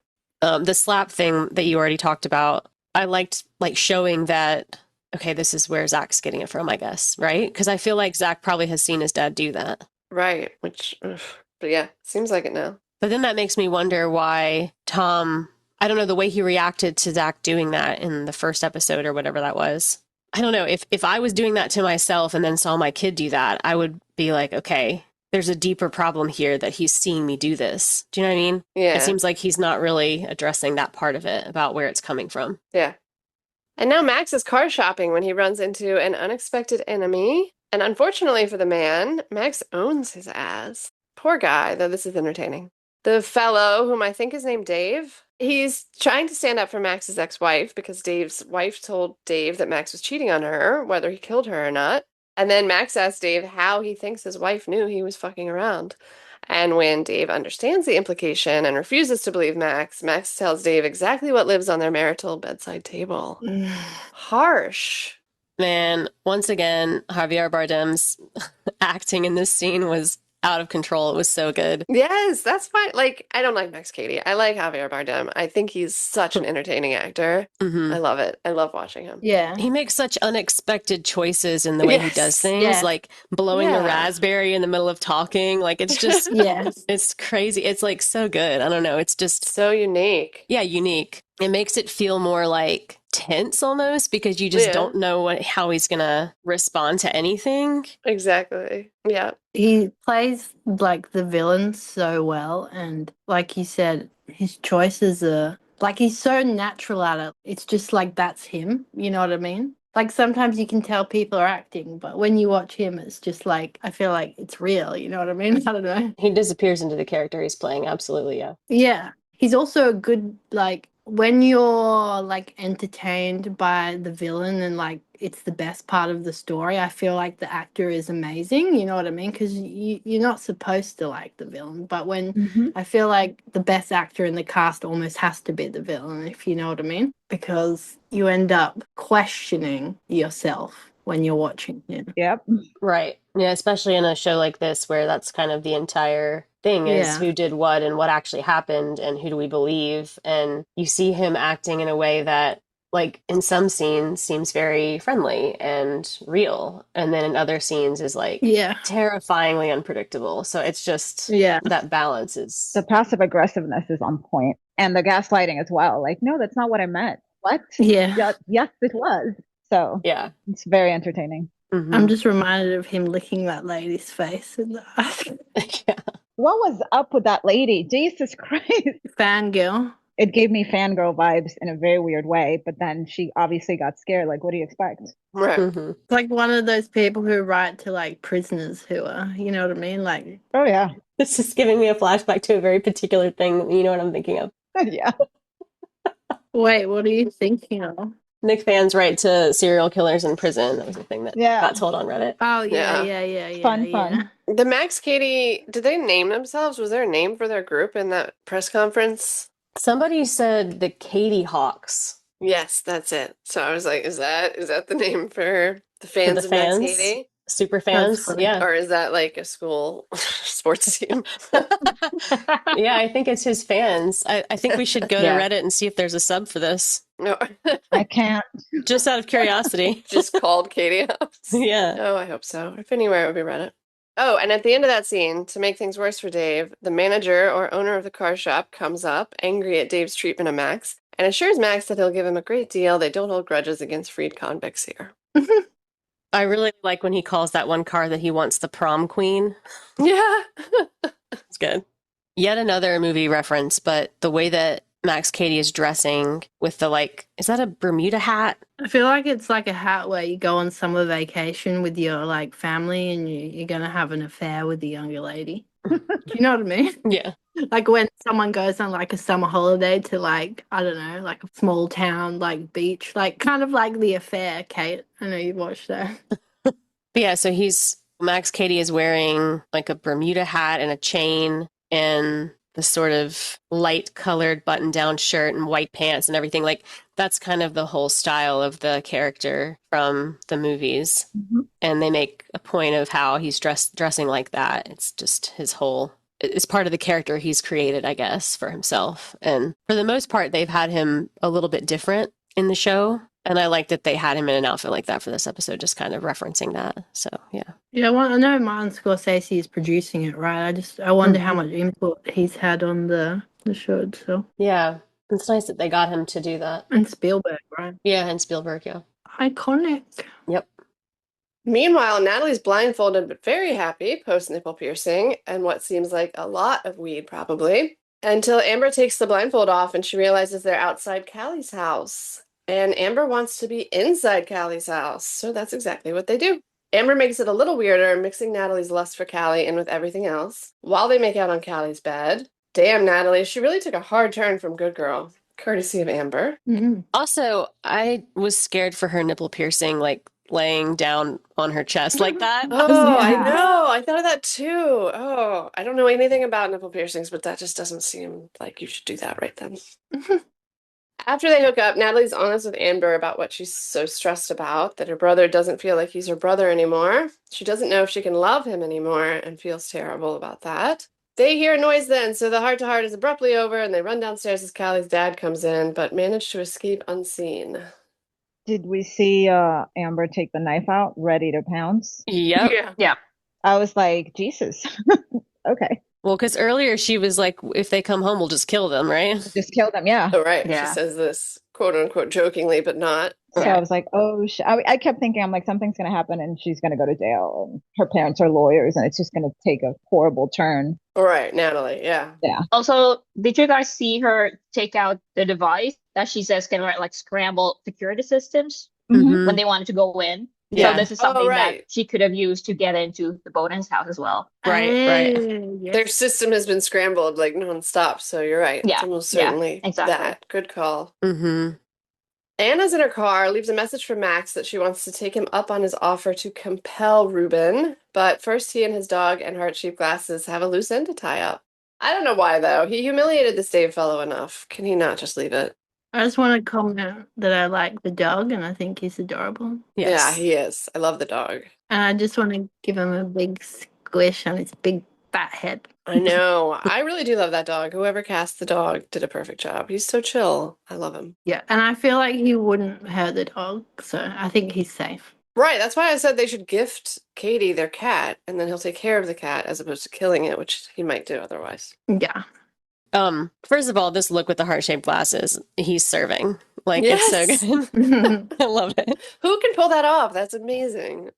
The slap thing that you already talked about, I liked, like, showing that, okay, this is where Zach's getting it from, I guess, right? Because I feel like Zach probably has seen his dad do that. Right. Which, but yeah, seems like it now. But then that makes me wonder why Tom, I don't know, the way he reacted to Zach doing that in the first episode or whatever that was. I don't know, if I was doing that to myself and then saw my kid do that, I would be like, okay, there's a deeper problem here that he's seeing me do this. Do you know what I mean? Yeah. It seems like he's not really addressing that part of it about where it's coming from. Yeah. And now Max is car shopping when he runs into an unexpected enemy. And unfortunately for the man, Max owns his ass. Poor guy, though this is entertaining. The fellow, whom I think is named Dave, he's trying to stand up for Max's ex-wife because Dave's wife told Dave that Max was cheating on her, whether he killed her or not. And then Max asks Dave how he thinks his wife knew he was fucking around. And when Dave understands the implication and refuses to believe Max, Max tells Dave exactly what lives on their marital bedside table. Harsh. Man, once again, Javier Bardem's acting in this scene was out of control. It was so good. Yes, that's fine. Like, I don't like Max Cady. I like Javier Bardem. I think he's such an entertaining actor. I love it. I love watching him. Yeah. He makes such unexpected choices in the way he does things, like blowing a raspberry in the middle of talking. Like, it's just, it's crazy. It's like so good. I don't know. It's just so unique. Yeah, unique. It makes it feel more like tense almost because you just don't know how he's going to respond to anything. Exactly. Yeah. He plays like the villain so well. And like you said, his choices are like he's so natural at it. It's just like that's him. You know what I mean? Like sometimes you can tell people are acting, but when you watch him, it's just like, I feel like it's real. You know what I mean? I don't know. He disappears into the character he's playing. Absolutely. Yeah. Yeah. He's also a good, like, when you're like entertained by the villain and like it's the best part of the story, I feel like the actor is amazing. You know what I mean? Because you're not supposed to like the villain, but when I feel like the best actor in the cast almost has to be the villain, if you know what I mean, because you end up questioning yourself when you're watching him. Yep. Right. Yeah, especially in a show like this where that's kind of the entire thing is who did what and what actually happened and who do we believe. And you see him acting in a way that like in some scenes seems very friendly and real, and then in other scenes is like Yeah. terrifyingly unpredictable. So it's just Yeah. that balance is The passive aggressiveness is on point, and the gaslighting as well. Like, no, that's not what I meant. What? Yeah. Yes, it was. So yeah. it's very entertaining. I'm just reminded of him licking that lady's face in the eye. Yeah. What was up with that lady? Jesus Christ. Fangirl. It gave me fangirl vibes in a very weird way, but then she obviously got scared. Like, what do you expect? Right. It's like one of those people who write to like prisoners who are, you know what I mean? Like, Oh, yeah. It's just giving me a flashback to a very particular thing. You know what I'm thinking of? Yeah. wait, what are you thinking of? Nick fans write to serial killers in prison. That was the thing that Yeah. got told on Reddit. Oh, yeah, Yeah. yeah. Fun. The Max Katie, did they name themselves? Was there a name for their group in that press conference? Somebody said the Katie Hawks Yes, that's it. So I was like, is that the name for the for fans the of Max fans, Katie? super That's fans. funny. Yeah. Or is that like a school sports team? Yeah, I think it's his fans. I think we should go to Yeah. Reddit and see if there's a sub for this, No, I can't. just out of curiosity. just called Katie Hobbs. Yeah. Oh, I hope so. If anywhere, it would be Reddit. Oh, and at the end of that scene, to make things worse for Dave, the manager or owner of the car shop comes up, angry at Dave's treatment of Max, and assures Max that he'll give him a great deal. They don't hold grudges against freed convicts here. I really like when he calls that one car that he wants the prom queen. Yeah. It's good. Yet another movie reference, but the way that Max Katie is dressing with the like, is that a Bermuda hat? I feel like it's like a hat where you go on summer vacation with your like family and you're gonna have an affair with the younger lady. Do you know what I mean? Yeah. Like when someone goes on like a summer holiday to like, I don't know, like a small town, like beach, like kind of like The Affair, Kate. I know you've watched that. But yeah, so Max Katie is wearing like a Bermuda hat and a chain and the sort of light colored button down shirt and white pants and everything. Like that's kind of the whole style of the character from the movies. Mm-hmm. And they make a point of how he's dressing like that. It's just it's part of the character he's created, I guess, for himself. And for the most part, they've had him a little bit different in the show. And I like that they had him in an outfit like that for this episode, just kind of referencing that. So, yeah. Yeah, well, I know Martin Scorsese is producing it, right? I wonder how much input he's had on the show itself. Yeah. It's nice that they got him to do that. And Spielberg, right? Yeah, and Spielberg, yeah. Iconic. Yep. Meanwhile, Natalie's blindfolded but very happy post nipple piercing and what seems like a lot of weed, probably, until Amber takes the blindfold off and she realizes they're outside Callie's house. And Amber wants to be inside Callie's house, so that's exactly what they do. Amber makes it a little weirder, mixing Natalie's lust for Callie in with everything else, while they make out on Callie's bed. Damn, Natalie, she really took a hard turn from good girl, courtesy of Amber. Mm-hmm. Also, I was scared for her nipple piercing, like laying down on her chest like that. Oh, I Yeah. know. I thought of that too. Oh, I don't know anything about nipple piercings, but that just doesn't seem like you should do that right then. After they hook up, Natalie's honest with Amber about what she's so stressed about, that her brother doesn't feel like he's her brother anymore. She doesn't know if she can love him anymore and feels terrible about that. They hear a noise then, so the heart-to-heart is abruptly over and they run downstairs as Callie's dad comes in, but manage to escape unseen. Did we see Amber take the knife out, ready to pounce? Yep. Yeah. I was like, Jesus. Okay. Well, because earlier she was like, if they come home, we'll just kill them, right? Just kill them. Yeah. Oh, right. Yeah. She says this quote-unquote jokingly, but not. So Yeah. I was like, oh, I kept thinking, I'm like, something's going to happen and she's going to go to jail and her parents are lawyers and it's just going to take a horrible turn. All right, Natalie, yeah. Also, did you guys see her take out the device that she says can like scramble security systems Mhm. when they wanted to go in? Yeah. So this is something right. that she could have used to get into the Bowden's house as well. Right. Yes. Their system has been scrambled like nonstop, so you're right. Yeah, It's almost yeah, certainly exactly. that. Good call. Mm-hmm. Anna's in her car, leaves a message for Max that she wants to take him up on his offer to compel Ruben, but first he and his dog and heart-shaped glasses have a loose end to tie up. I don't know why, though. He humiliated this Dave fellow enough. Can he not just leave it? I just want to comment that I like the dog and I think he's adorable. Yeah, Yes. he is. I love the dog. And I just want to give him a big squish on his big fat head. I know. I really do love that dog. Whoever cast the dog did a perfect job. He's so chill. I love him. Yeah, and I feel like he wouldn't hurt the dog, so I think he's safe. Right. That's why I said they should gift Katie their cat, and then he'll take care of the cat as opposed to killing it, which he might do otherwise. Yeah. First of all, this look with the heart-shaped glasses, he's serving. Like, Yes. it's so good. I love it. Who can pull that off? That's amazing.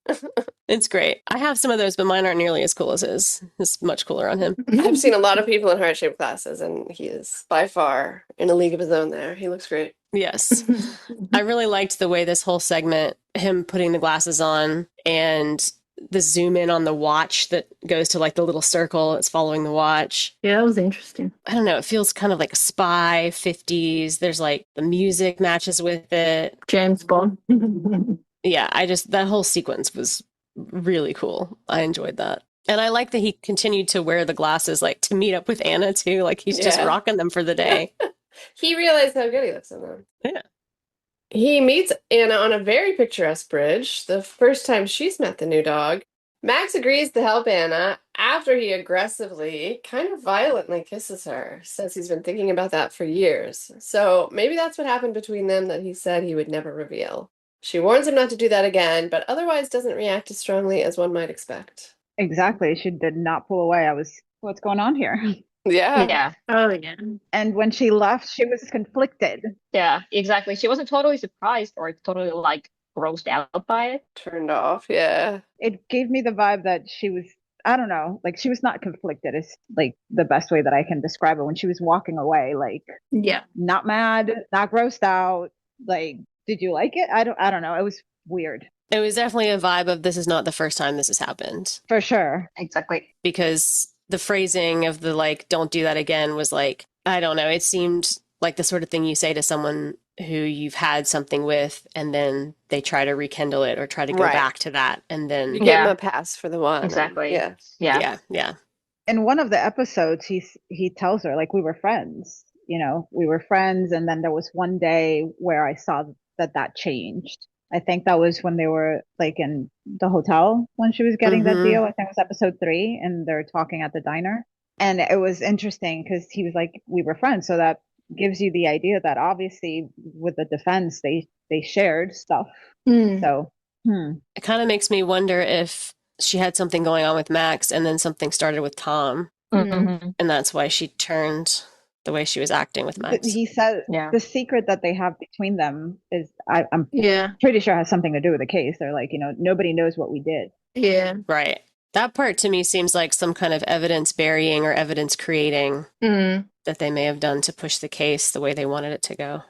It's great. I have some of those, but mine aren't nearly as cool as his. It's much cooler on him. I've seen a lot of people in heart-shaped glasses, and he is by far in a league of his own there. He looks great. Yes. I really liked the way this whole segment, him putting the glasses on and the zoom in on the watch that goes to like the little circle. It's following the watch. Yeah, that was interesting. I don't know. It feels kind of like a spy 50s. There's like the music matches with it. James Bond. Yeah, that whole sequence was really cool. I enjoyed that. And I like that he continued to wear the glasses like to meet up with Anna too. Like he's just rocking them for the day. He realized how good he looks in them. Yeah. He meets Anna on a very picturesque bridge, the first time she's met the new dog. Max agrees to help Anna after he aggressively, kind of violently kisses her. Says he's been thinking about that for years. So maybe that's what happened between them that he said he would never reveal. She warns him not to do that again, but otherwise doesn't react as strongly as one might expect. Exactly. She did not pull away. What's going on here? Yeah. Yeah. Oh, yeah. And when she left, she was conflicted. Yeah, exactly. She wasn't totally surprised or totally like grossed out by it. Turned off, yeah. It gave me the vibe that she was, I don't know, like she was not conflicted. It's like the best way that I can describe it. When she was walking away, like Yeah. not mad, not grossed out. Like, did you like it? I don't know. It was weird. It was definitely a vibe of this is not the first time this has happened. For sure. Exactly. Because the phrasing of the like, don't do that again was like, I don't know. It seemed like the sort of thing you say to someone who you've had something with and then they try to rekindle it or try to go back to that. And then you give him a pass for the one. Exactly. Yeah. In one of the episodes, he tells her, like, we were friends. You know, we were friends. And then there was one day where I saw that changed. I think that was when they were like in the hotel when she was getting that deal. I think it was episode 3 and they're talking at the diner. And it was interesting because he was like, we were friends. So that gives you the idea that obviously with the defense, they shared stuff. So it kind of makes me wonder if she had something going on with Max and then something started with Tom. And that's why she turned the way she was acting with Max. He said the secret that they have between them is, I'm pretty sure has something to do with the case. They're like, you know, nobody knows what we did. Yeah. Right. That part to me seems like some kind of evidence burying or evidence creating that they may have done to push the case the way they wanted it to go.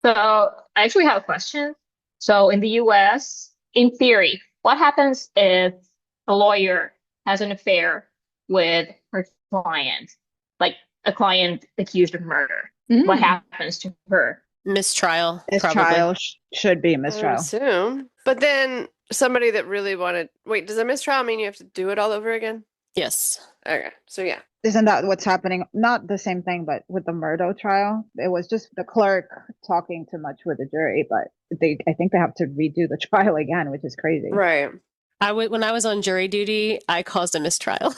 So I actually have a question. So in the US, in theory, what happens if a lawyer has an affair with her client? Like a client accused of murder. What happens to her? Mistrial. Mistrial should be a I mistrial. assume. But then somebody that really wanted... Wait, does a mistrial mean you have to do it all over again? Yes. Okay, so yeah. Isn't that what's happening? Not the same thing, but with the Murdo trial, it was just the clerk talking too much with the jury, but I think they have to redo the trial again, which is crazy. Right. When I was on jury duty, I caused a mistrial.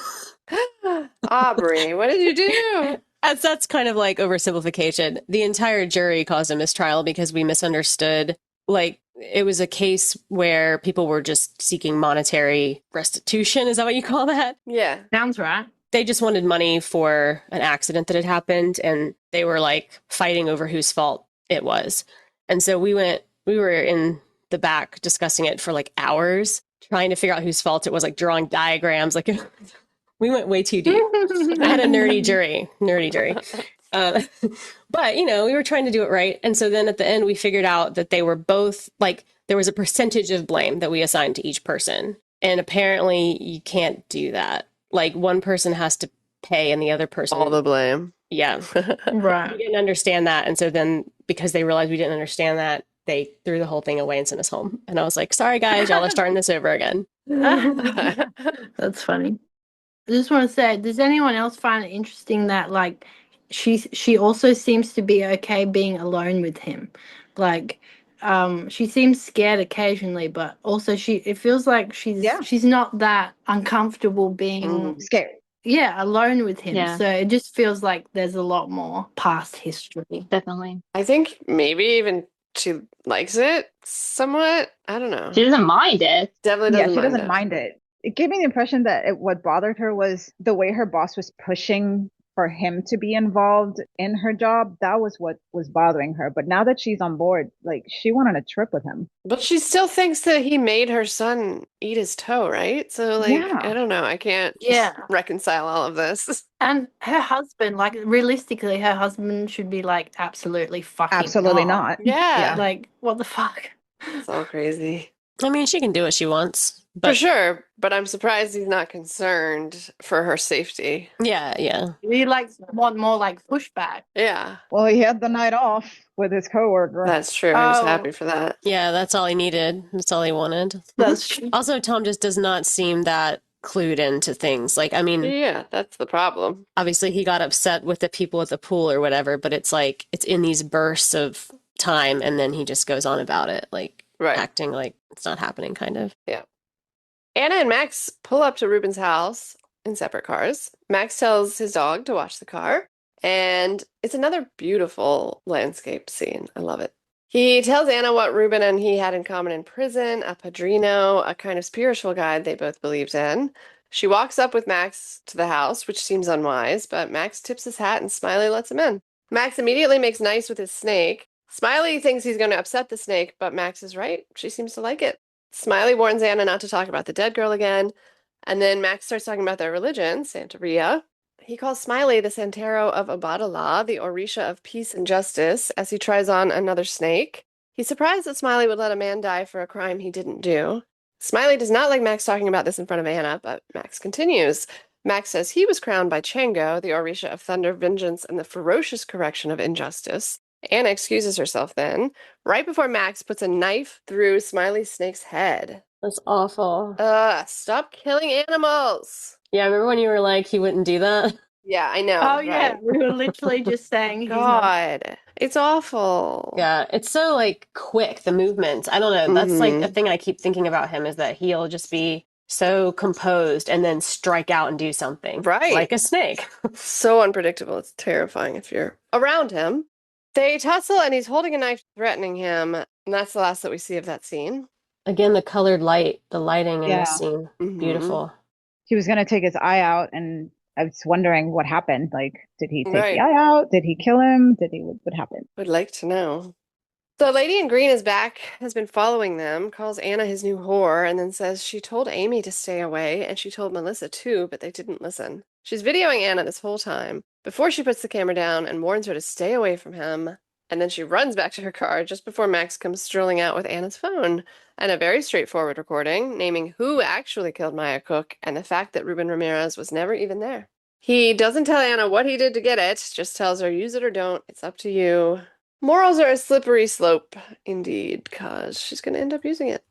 Aubrey, what did you do? That's kind of like oversimplification. The entire jury caused a mistrial because we misunderstood. Like, it was a case where people were just seeking monetary restitution. Is that what you call that? Yeah. Sounds right. They just wanted money for an accident that had happened, and they were like fighting over whose fault it was. And so we were in the back discussing it for like hours, trying to figure out whose fault it was, like drawing diagrams. Like we went way too deep. I had a nerdy jury. But, you know, we were trying to do it right. And so then at the end, we figured out that they were both like, there was a percentage of blame that we assigned to each person. And apparently you can't do that. Like one person has to pay and the other person. All the blame. Yeah. Right. We didn't understand that. And so then because they realized we didn't understand that, they threw the whole thing away and sent us home. And I was like, sorry, guys, y'all are starting this over again. That's funny. I just want to say, does anyone else find it interesting that like she also seems to be okay being alone with him? Like she seems scared occasionally, but also it feels like she's not that uncomfortable being scared. Yeah, alone with him. Yeah. So it just feels like there's a lot more past history. Definitely. I think maybe even she likes it somewhat. I don't know. She doesn't mind it. Definitely Yeah, doesn't she mind doesn't it. mind it. It gave me the impression that what bothered her was the way her boss was pushing for him to be involved in her job. That was what was bothering her. But now that she's on board, like she went on a trip with him. But she still thinks that he made her son eat his toe, right? So, like, Yeah. I don't know. I can't reconcile all of this. And her husband, like realistically, her husband should be like absolutely fucking Absolutely not. Yeah. Like, what the fuck? It's all crazy. I mean, she can do what she wants, For but sure, but I'm surprised he's not concerned for her safety. yeah. We like want more like pushback. Yeah, Well, he had the night off with his coworker. that's true. I was Oh. happy for that. Yeah, that's all he needed. That's all he wanted. That's true. Also, Tom just does not seem that clued into things. Like, I mean, Yeah, that's the problem. obviously he got upset with the people at the pool or whatever, but it's like it's in these bursts of time and then he just goes on about it, like Right. acting like it's not happening, kind of. Anna and Max pull up to Ruben's house in separate cars. Max tells his dog to watch the car, and it's another beautiful landscape scene. I love it. He tells Anna what Ruben and he had in common in prison, a padrino, a kind of spiritual guide they both believed in. She walks up with Max to the house, which seems unwise, but Max tips his hat and Smiley lets him in. Max immediately makes nice with his snake. Smiley thinks he's going to upset the snake, but Max is right. She seems to like it. Smiley warns Anna not to talk about the dead girl again, and then Max starts talking about their religion, Santeria. He calls Smiley the Santero of Abadala, the Orisha of peace and justice, as he tries on another snake. He's surprised that Smiley would let a man die for a crime he didn't do. Smiley does not like Max talking about this in front of Anna, but Max continues. Max says he was crowned by Chango, the Orisha of thunder, vengeance, and the ferocious correction of injustice. Anna excuses herself then, right before Max puts a knife through Smiley Snake's head. That's awful. Stop killing animals! Yeah, remember when you were like, he wouldn't do that? Yeah, I know. Oh right? yeah, we were literally just saying he's not. God, it's awful. Yeah, it's so like quick, the movements. I don't know. That's like a thing I keep thinking about him is that he'll just be so composed and then strike out and do something. Right. Like a snake. So unpredictable. It's terrifying if you're around him. They tussle and he's holding a knife threatening him. And that's the last that we see of that scene. Again, the colored light, the lighting in Yeah. this scene. Beautiful. He was going to take his eye out, and I was wondering what happened. Like, did he take Right. the eye out? Did he kill him? What happened? Would like to know. The lady in green is back, has been following them, calls Anna his new whore, and then says she told Amy to stay away, and she told Melissa too, but they didn't listen. She's videoing Anna this whole time, before she puts the camera down and warns her to stay away from him, and then she runs back to her car just before Max comes strolling out with Anna's phone, and a very straightforward recording, naming who actually killed Maya Cook, and the fact that Ruben Ramirez was never even there. He doesn't tell Anna what he did to get it, just tells her use it or don't, it's up to you. Morals are a slippery slope, indeed, because she's going to end up using it.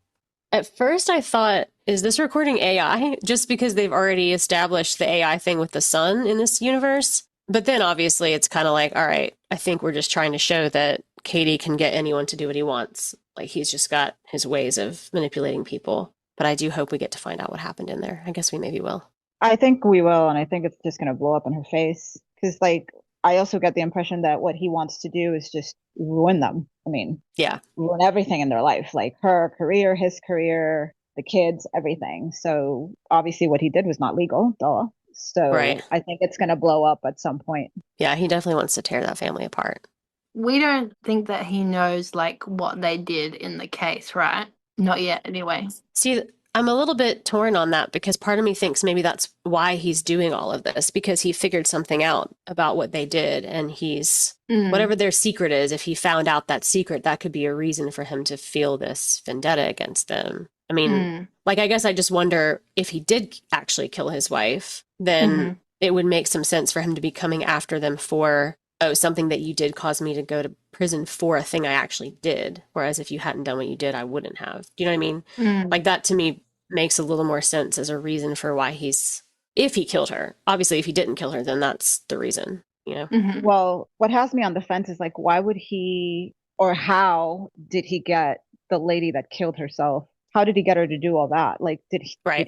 At first, I thought, is this recording AI? Just because they've already established the AI thing with the sun in this universe. But then obviously it's kind of like, all right, I think we're just trying to show that Katie can get anyone to do what he wants. Like he's just got his ways of manipulating people. But I do hope we get to find out what happened in there. I guess we maybe will. I think we will, and I think it's just going to blow up in her face. Because, like, I also get the impression that what he wants to do is just ruin them. I mean, yeah, ruin everything in their life, like her career, his career, the kids, everything. So obviously what he did was not legal, duh. So right. I think it's going to blow up at some point. Yeah, he definitely wants to tear that family apart. We don't think that he knows like what they did in the case, right? Not yet, anyway. See, I'm a little bit torn on that because part of me thinks maybe that's why he's doing all of this, because he figured something out about what they did, and he's whatever their secret is, if he found out that secret, that could be a reason for him to feel this vendetta against them. I mean, like, I guess I just wonder if he did actually kill his wife, then it would make some sense for him to be coming after them for, oh, something that you did caused me to go to prison for a thing I actually did. Whereas if you hadn't done what you did, I wouldn't have. Do you know what I mean? Like, that to me makes a little more sense as a reason for why if he killed her. Obviously, if he didn't kill her, then that's the reason, you know? Well, what has me on the fence is like, why would he Or how did he get the lady that killed herself? How did he get her to do all that? Like, did he break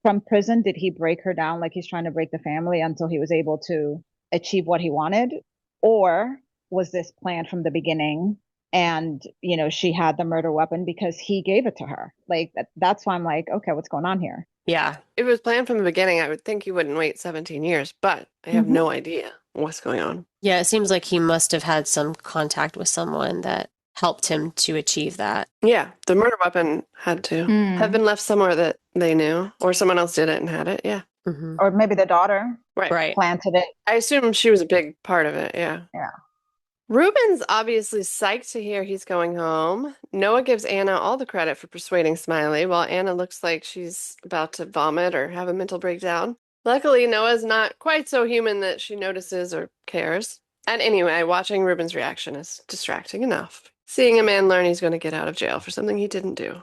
from prison? Did he break her down like he's trying to break the family until he was able to achieve what he wanted? Or was this planned from the beginning? And, she had the murder weapon because he gave it to her. Like, that's why I'm like, okay, what's going on here? Yeah. If it was planned from the beginning, I would think he wouldn't wait 17 years, but I have no idea what's going on. Yeah, it seems like he must have had some contact with someone that helped him to achieve that. Yeah, the murder weapon had to have been left somewhere that they knew, or someone else did it and had it. Yeah. Mm-hmm. Or maybe the daughter Right. planted it. I assume she was a big part of it. Yeah. Yeah. Ruben's obviously psyched to hear he's going home. Noah gives Anna all the credit for persuading Smiley, while Anna looks like she's about to vomit or have a mental breakdown. Luckily, Noah's not quite so human that she notices or cares. And anyway, watching Ruben's reaction is distracting enough. Seeing a man learn he's going to get out of jail for something he didn't do.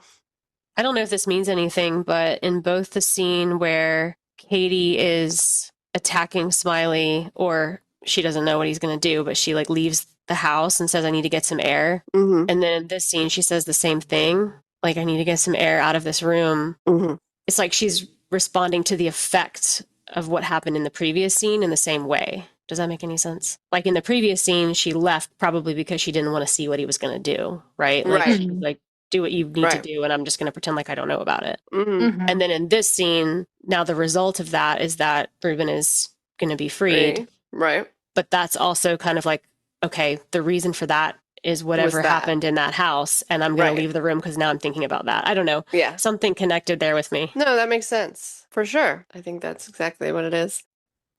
I don't know if this means anything, but in both the scene where Katie is attacking Smiley, or she doesn't know what he's going to do, but she leaves the house and says, I need to get some air. Mm-hmm. And then in this scene, she says the same thing. Like, I need to get some air out of this room. Mm-hmm. It's like she's responding to the effect of what happened in the previous scene in the same way. Does that make any sense? Like in the previous scene, she left probably because she didn't want to see what he was going to do, right? Like, do what you need to do, and I'm just going to pretend like I don't know about it. Mm-hmm. And then in this scene, now the result of that is that Ruben is going to be freed. Right. But that's also kind of like, okay, the reason for that is whatever happened in that house, and I'm going to leave the room because now I'm thinking about that. I don't know. Yeah. Something connected there with me. No, that makes sense. For sure. I think that's exactly what it is.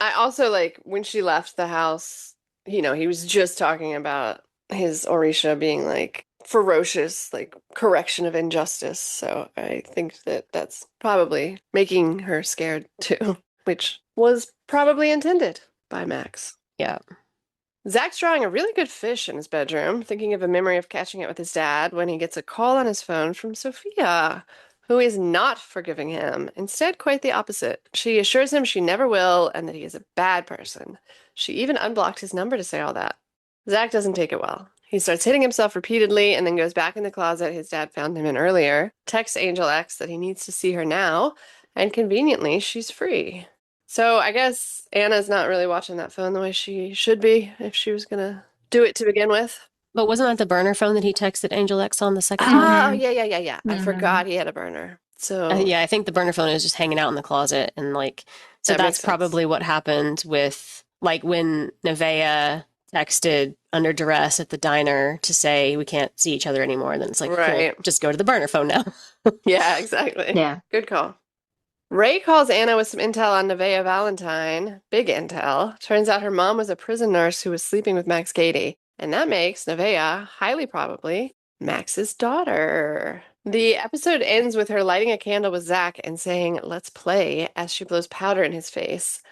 I also when she left the house, he was just talking about his Orisha being ferocious, correction of injustice. So I think that that's probably making her scared too, which was probably intended by Max. Yeah. Zach's drawing a really good fish in his bedroom, thinking of a memory of catching it with his dad when he gets a call on his phone from Sophia, who is not forgiving him. Instead, quite the opposite. She assures him she never will and that he is a bad person. She even unblocked his number to say all that. Zach doesn't take it well. He starts hitting himself repeatedly and then goes back in the closet his dad found him in earlier, texts Angel X that he needs to see her now, and conveniently, she's free. So I guess Anna's not really watching that phone the way she should be if she was going to do it to begin with. But wasn't that the burner phone that he texted Angel X on the second Oh, time? yeah. I forgot he had a burner. So yeah, I think the burner phone is just hanging out in the closet. And so that's probably what happened with when Nevaeh texted under duress at the diner to say we can't see each other anymore. And then it's cool, just go to the burner phone now. Yeah, exactly. Yeah. Good call. Ray calls Anna with some intel on Nevaeh Valentine. Big intel. Turns out her mom was a prison nurse who was sleeping with Max Cady. And that makes Nevaeh, highly probably, Max's daughter. The episode ends with her lighting a candle with Zach and saying, let's play, as she blows powder in his face.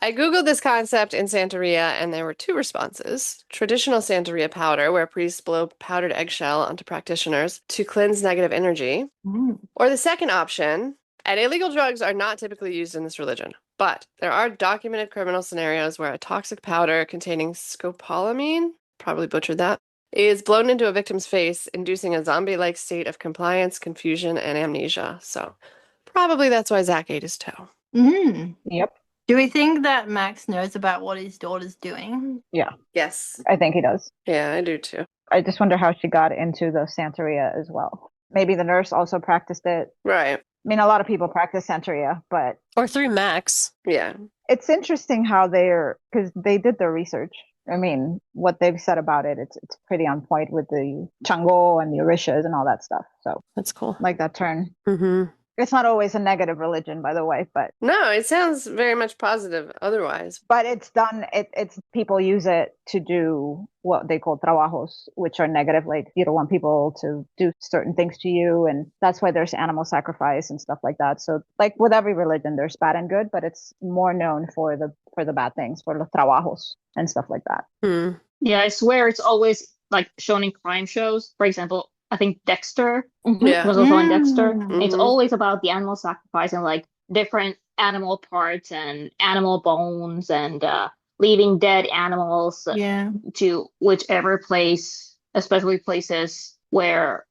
I Googled this concept in Santeria, and there were two responses. Traditional Santeria powder, where priests blow powdered eggshell onto practitioners to cleanse negative energy. Or the second option, and illegal drugs are not typically used in this religion, but there are documented criminal scenarios where a toxic powder containing scopolamine, probably butchered that, is blown into a victim's face, inducing a zombie-like state of compliance, confusion, and amnesia. So probably that's why Zach ate his toe. Yep. Do we think that Max knows about what his daughter's doing? Yeah. Yes. I think he does. Yeah, I do too. I just wonder how she got into the Santeria as well. Maybe the nurse also practiced it. Right. I mean, a lot of people practice Santeria, but... Or through Max. Yeah. It's interesting how because they did their research. I mean, what they've said about it, it's pretty on point with the Chango and the Orishas and all that stuff. So that's cool. Like that turn. Mm-hmm. It's not always a negative religion, by the way, but... No, it sounds very much positive otherwise. But it's done, it's people use it to do what they call trabajos, which are negative, like you don't want people to do certain things to you, and that's why there's animal sacrifice and stuff like that. So like with every religion, there's bad and good, but it's more known for the bad things, for los trabajos and stuff like that. Yeah, I swear it's always shown in crime shows. For example, I think Dexter was also on Dexter. It's always about the animal sacrifice and different animal parts and animal bones and leaving dead animals to whichever place especially places where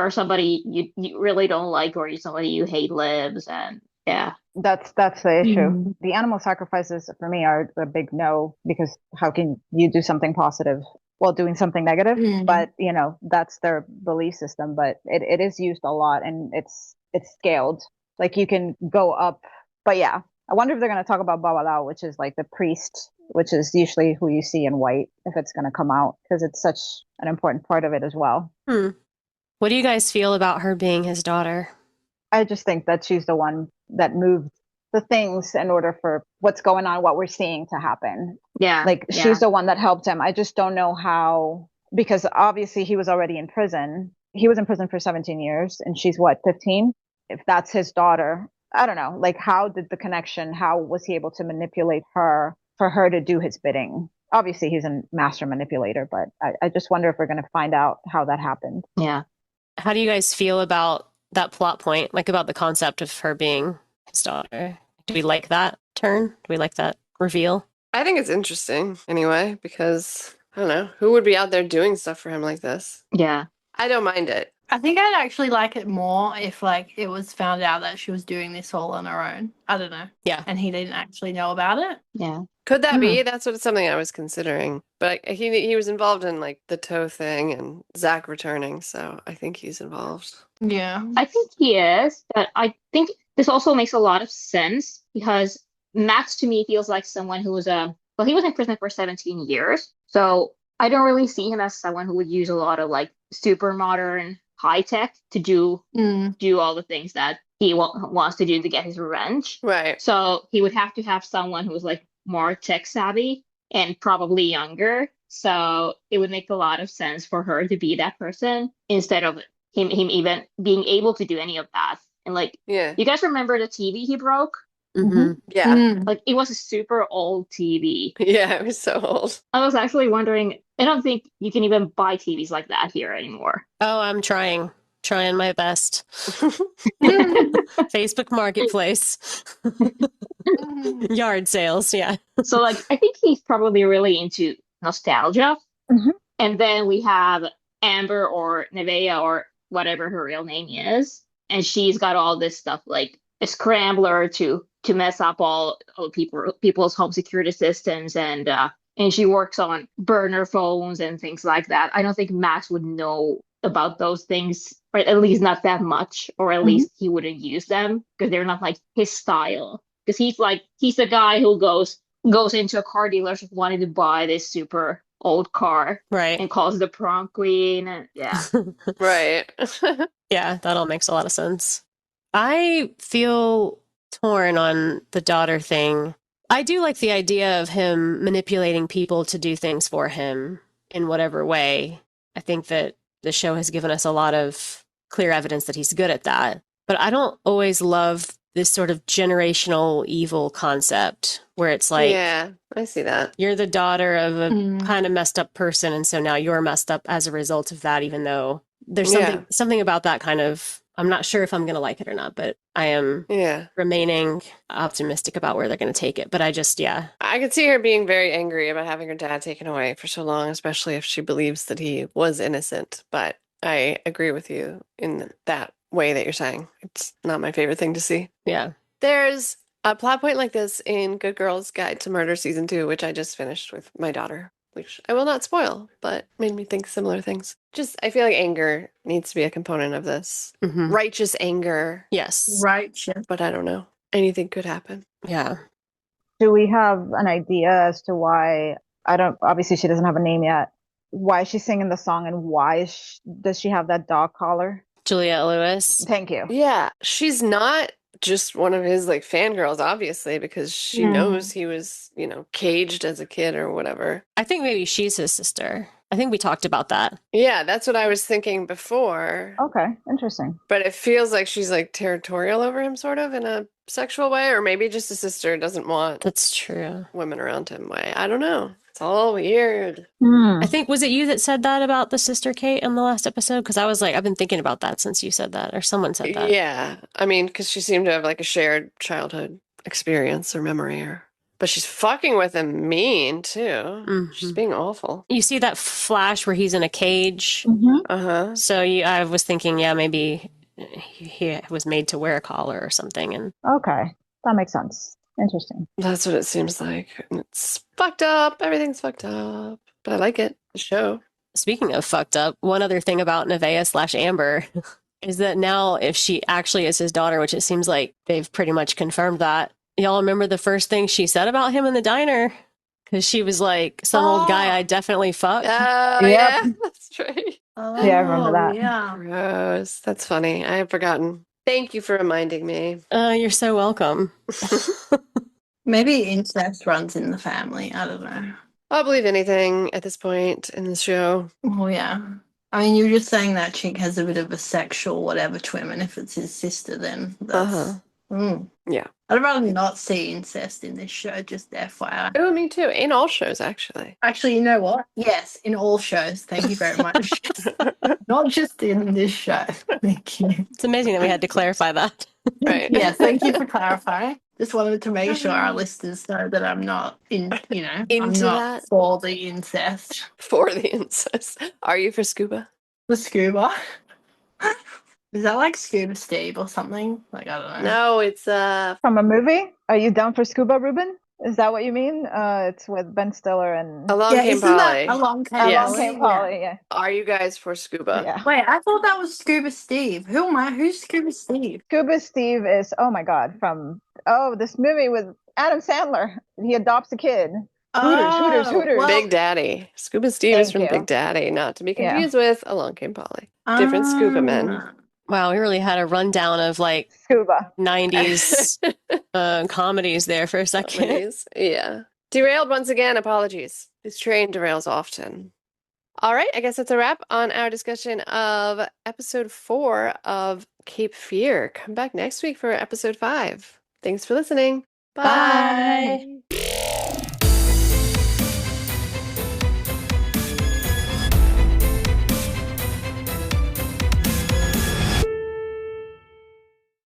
somebody you really don't like or somebody you hate lives, and yeah. That's the issue. Mm. The animal sacrifices for me are a big no, because how can you do something positive while doing something negative? Mm. But that's their belief system. But it is used a lot, and it's scaled. Like you can go up. But yeah, I wonder if they're going to talk about Babalao, which is like the priest, which is usually who you see in white, if it's going to come out, because it's such an important part of it as well. What do you guys feel about her being his daughter? I just think that she's the one that moved the things in order for what's going on, what we're seeing to happen. Yeah. Like yeah. she's the one that helped him. I just don't know how, because obviously he was already in prison. He was in prison for 17 years and she's what, 15? If that's his daughter, I don't know. Like how did the connection, how was he able to manipulate her for her to do his bidding? Obviously he's a master manipulator, but I just wonder if we're going to find out how that happened. Yeah. How do you guys feel about that plot point, like about the concept of her being his daughter? Do we like that turn? Do we like that reveal? I think it's interesting anyway, because I don't know, who would be out there doing stuff for him like this? Yeah. I don't mind it. I think I'd actually like it more if like it was found out that she was doing this all on her own. I don't know. Yeah. And he didn't actually know about it. Yeah. Could that be? That's what something I was considering. But he was involved in like the toe thing and Zach returning, so I think he's involved. Yeah. I think he is, but I think this also makes a lot of sense because Max to me feels like someone who was he was in prison for 17 years. So I don't really see him as someone who would use a lot of like super modern high tech to do all the things that he wants to do to get his revenge. Right. So he would have to have someone who's like more tech savvy and probably younger. So it would make a lot of sense for her to be that person instead of him even being able to do any of that. And like, Yeah. you guys remember the TV he broke? Mm-hmm. Yeah. Like it was a super old TV. Yeah, it was so old. I was actually wondering, I don't think you can even buy TVs like that here anymore. Oh, I'm trying my best. Facebook Marketplace. Yard sales, yeah. So like I think he's probably really into nostalgia. And then we have Amber or Nevea or whatever her real name is, and she's got all this stuff like a scrambler to mess up all people's home security systems, and she works on burner phones and things like that. I don't think Max would know about those things, or at least not that much, or at least he wouldn't use them because they're not like his style. Because he's the guy who goes into a car dealership wanting to buy this super old car, right, and calls the prom queen, and yeah. Right. Yeah, that all makes a lot of sense. I feel torn on the daughter thing. I do like the idea of him manipulating people to do things for him in whatever way. I think that the show has given us a lot of clear evidence that he's good at that. But I don't always love this sort of generational evil concept where it's like, yeah, I see that. You're the daughter of a kind of messed up person, and so now you're messed up as a result of that, even though there's something about that kind of, I'm not sure if I'm going to like it or not, but I am remaining optimistic about where they're going to take it. But I could see her being very angry about having her dad taken away for so long, especially if she believes that he was innocent. But I agree with you in that way that you're saying. It's not my favorite thing to see. Yeah. There's a plot point like this in Good Girls Guide to Murder Season 2, which I just finished with my daughter, which I will not spoil, but made me think similar things. Just, I feel like anger needs to be a component of this. Righteous anger. Yes. Righteous. But I don't know. Anything could happen. Yeah. Do we have an idea as to why, obviously she doesn't have a name yet, why she's singing the song and why does she have that dog collar? Juliette Lewis. Thank you. Yeah, she's not just one of his like fangirls, obviously, because she knows he was, caged as a kid or whatever. I think maybe she's his sister. I think we talked about that. Yeah, that's what I was thinking before. Okay, interesting. But it feels like she's like territorial over him, sort of in a sexual way, or maybe just a sister doesn't want that's true women around him way. I don't know. It's all weird. I think, was it you that said that about the sister Kate on the last episode? Because I was like, I've been thinking about that since you said that, or someone said that. Yeah. I mean, because she seemed to have like a shared childhood experience or memory or But she's fucking with him mean, too. She's being awful. You see that flash where he's in a cage? Uh-huh. So I was thinking, yeah, maybe he was made to wear a collar or something. And Okay, that makes sense. Interesting. That's what it seems like. And it's fucked up. Everything's fucked up. But I like it. The show. speaking of fucked up, one other thing about Nevaeh/Amber is that now if she actually is his daughter, which it seems like they've pretty much confirmed that, y'all remember the first thing she said about him in the diner? Because she was like, some old guy I definitely fucked. Oh, Yep. yeah. That's right. Oh, Yeah, I remember that. Yeah. Gross. That's funny. I had forgotten. Thank you for reminding me. You're so welcome. Maybe incest runs in the family. I don't know. I'll believe anything at this point in the show. Oh, yeah. I mean, you're just saying that chick has a bit of a sexual whatever to him, and if it's his sister, then that's... Yeah. I'd rather not see incest in this show, just FYI. Oh, me too. In all shows, actually. Actually, you know what? Yes, in all shows. Thank you very much. Not just in this show. Thank you. It's amazing that we had to clarify that. Right. Yeah, thank you for clarifying. Just wanted to make sure our listeners know that I'm not I'm Into not that? for the incest. For the incest. Are you for scuba? The scuba. Is that like Scuba Steve or something? Like, I don't know. No, it's From a movie? Are you down for Scuba, Ruben? Is that what you mean? It's with Ben Stiller and Along Came isn't Polly. that Along Came Along Yes. Polly? Came Polly. Yeah. Are you guys for scuba? Yeah. Wait, I thought that was Scuba Steve. Who am I? Who's Scuba Steve? Scuba Steve is, oh my God, from this movie with Adam Sandler. He adopts a kid. Hooters. well, Big Daddy. Scuba Steve is Thank from you. Big Daddy, not to be Yeah. confused with Along Came Polly. Different scuba men. Wow, we really had a rundown of like Scuba. 90s comedies there for a second. Comedies. Yeah. Derailed once again. Apologies. This train derails often. All right. I guess that's a wrap on our discussion of episode 4 of Cape Fear. Come back next week for episode 5. Thanks for listening. Bye. Bye.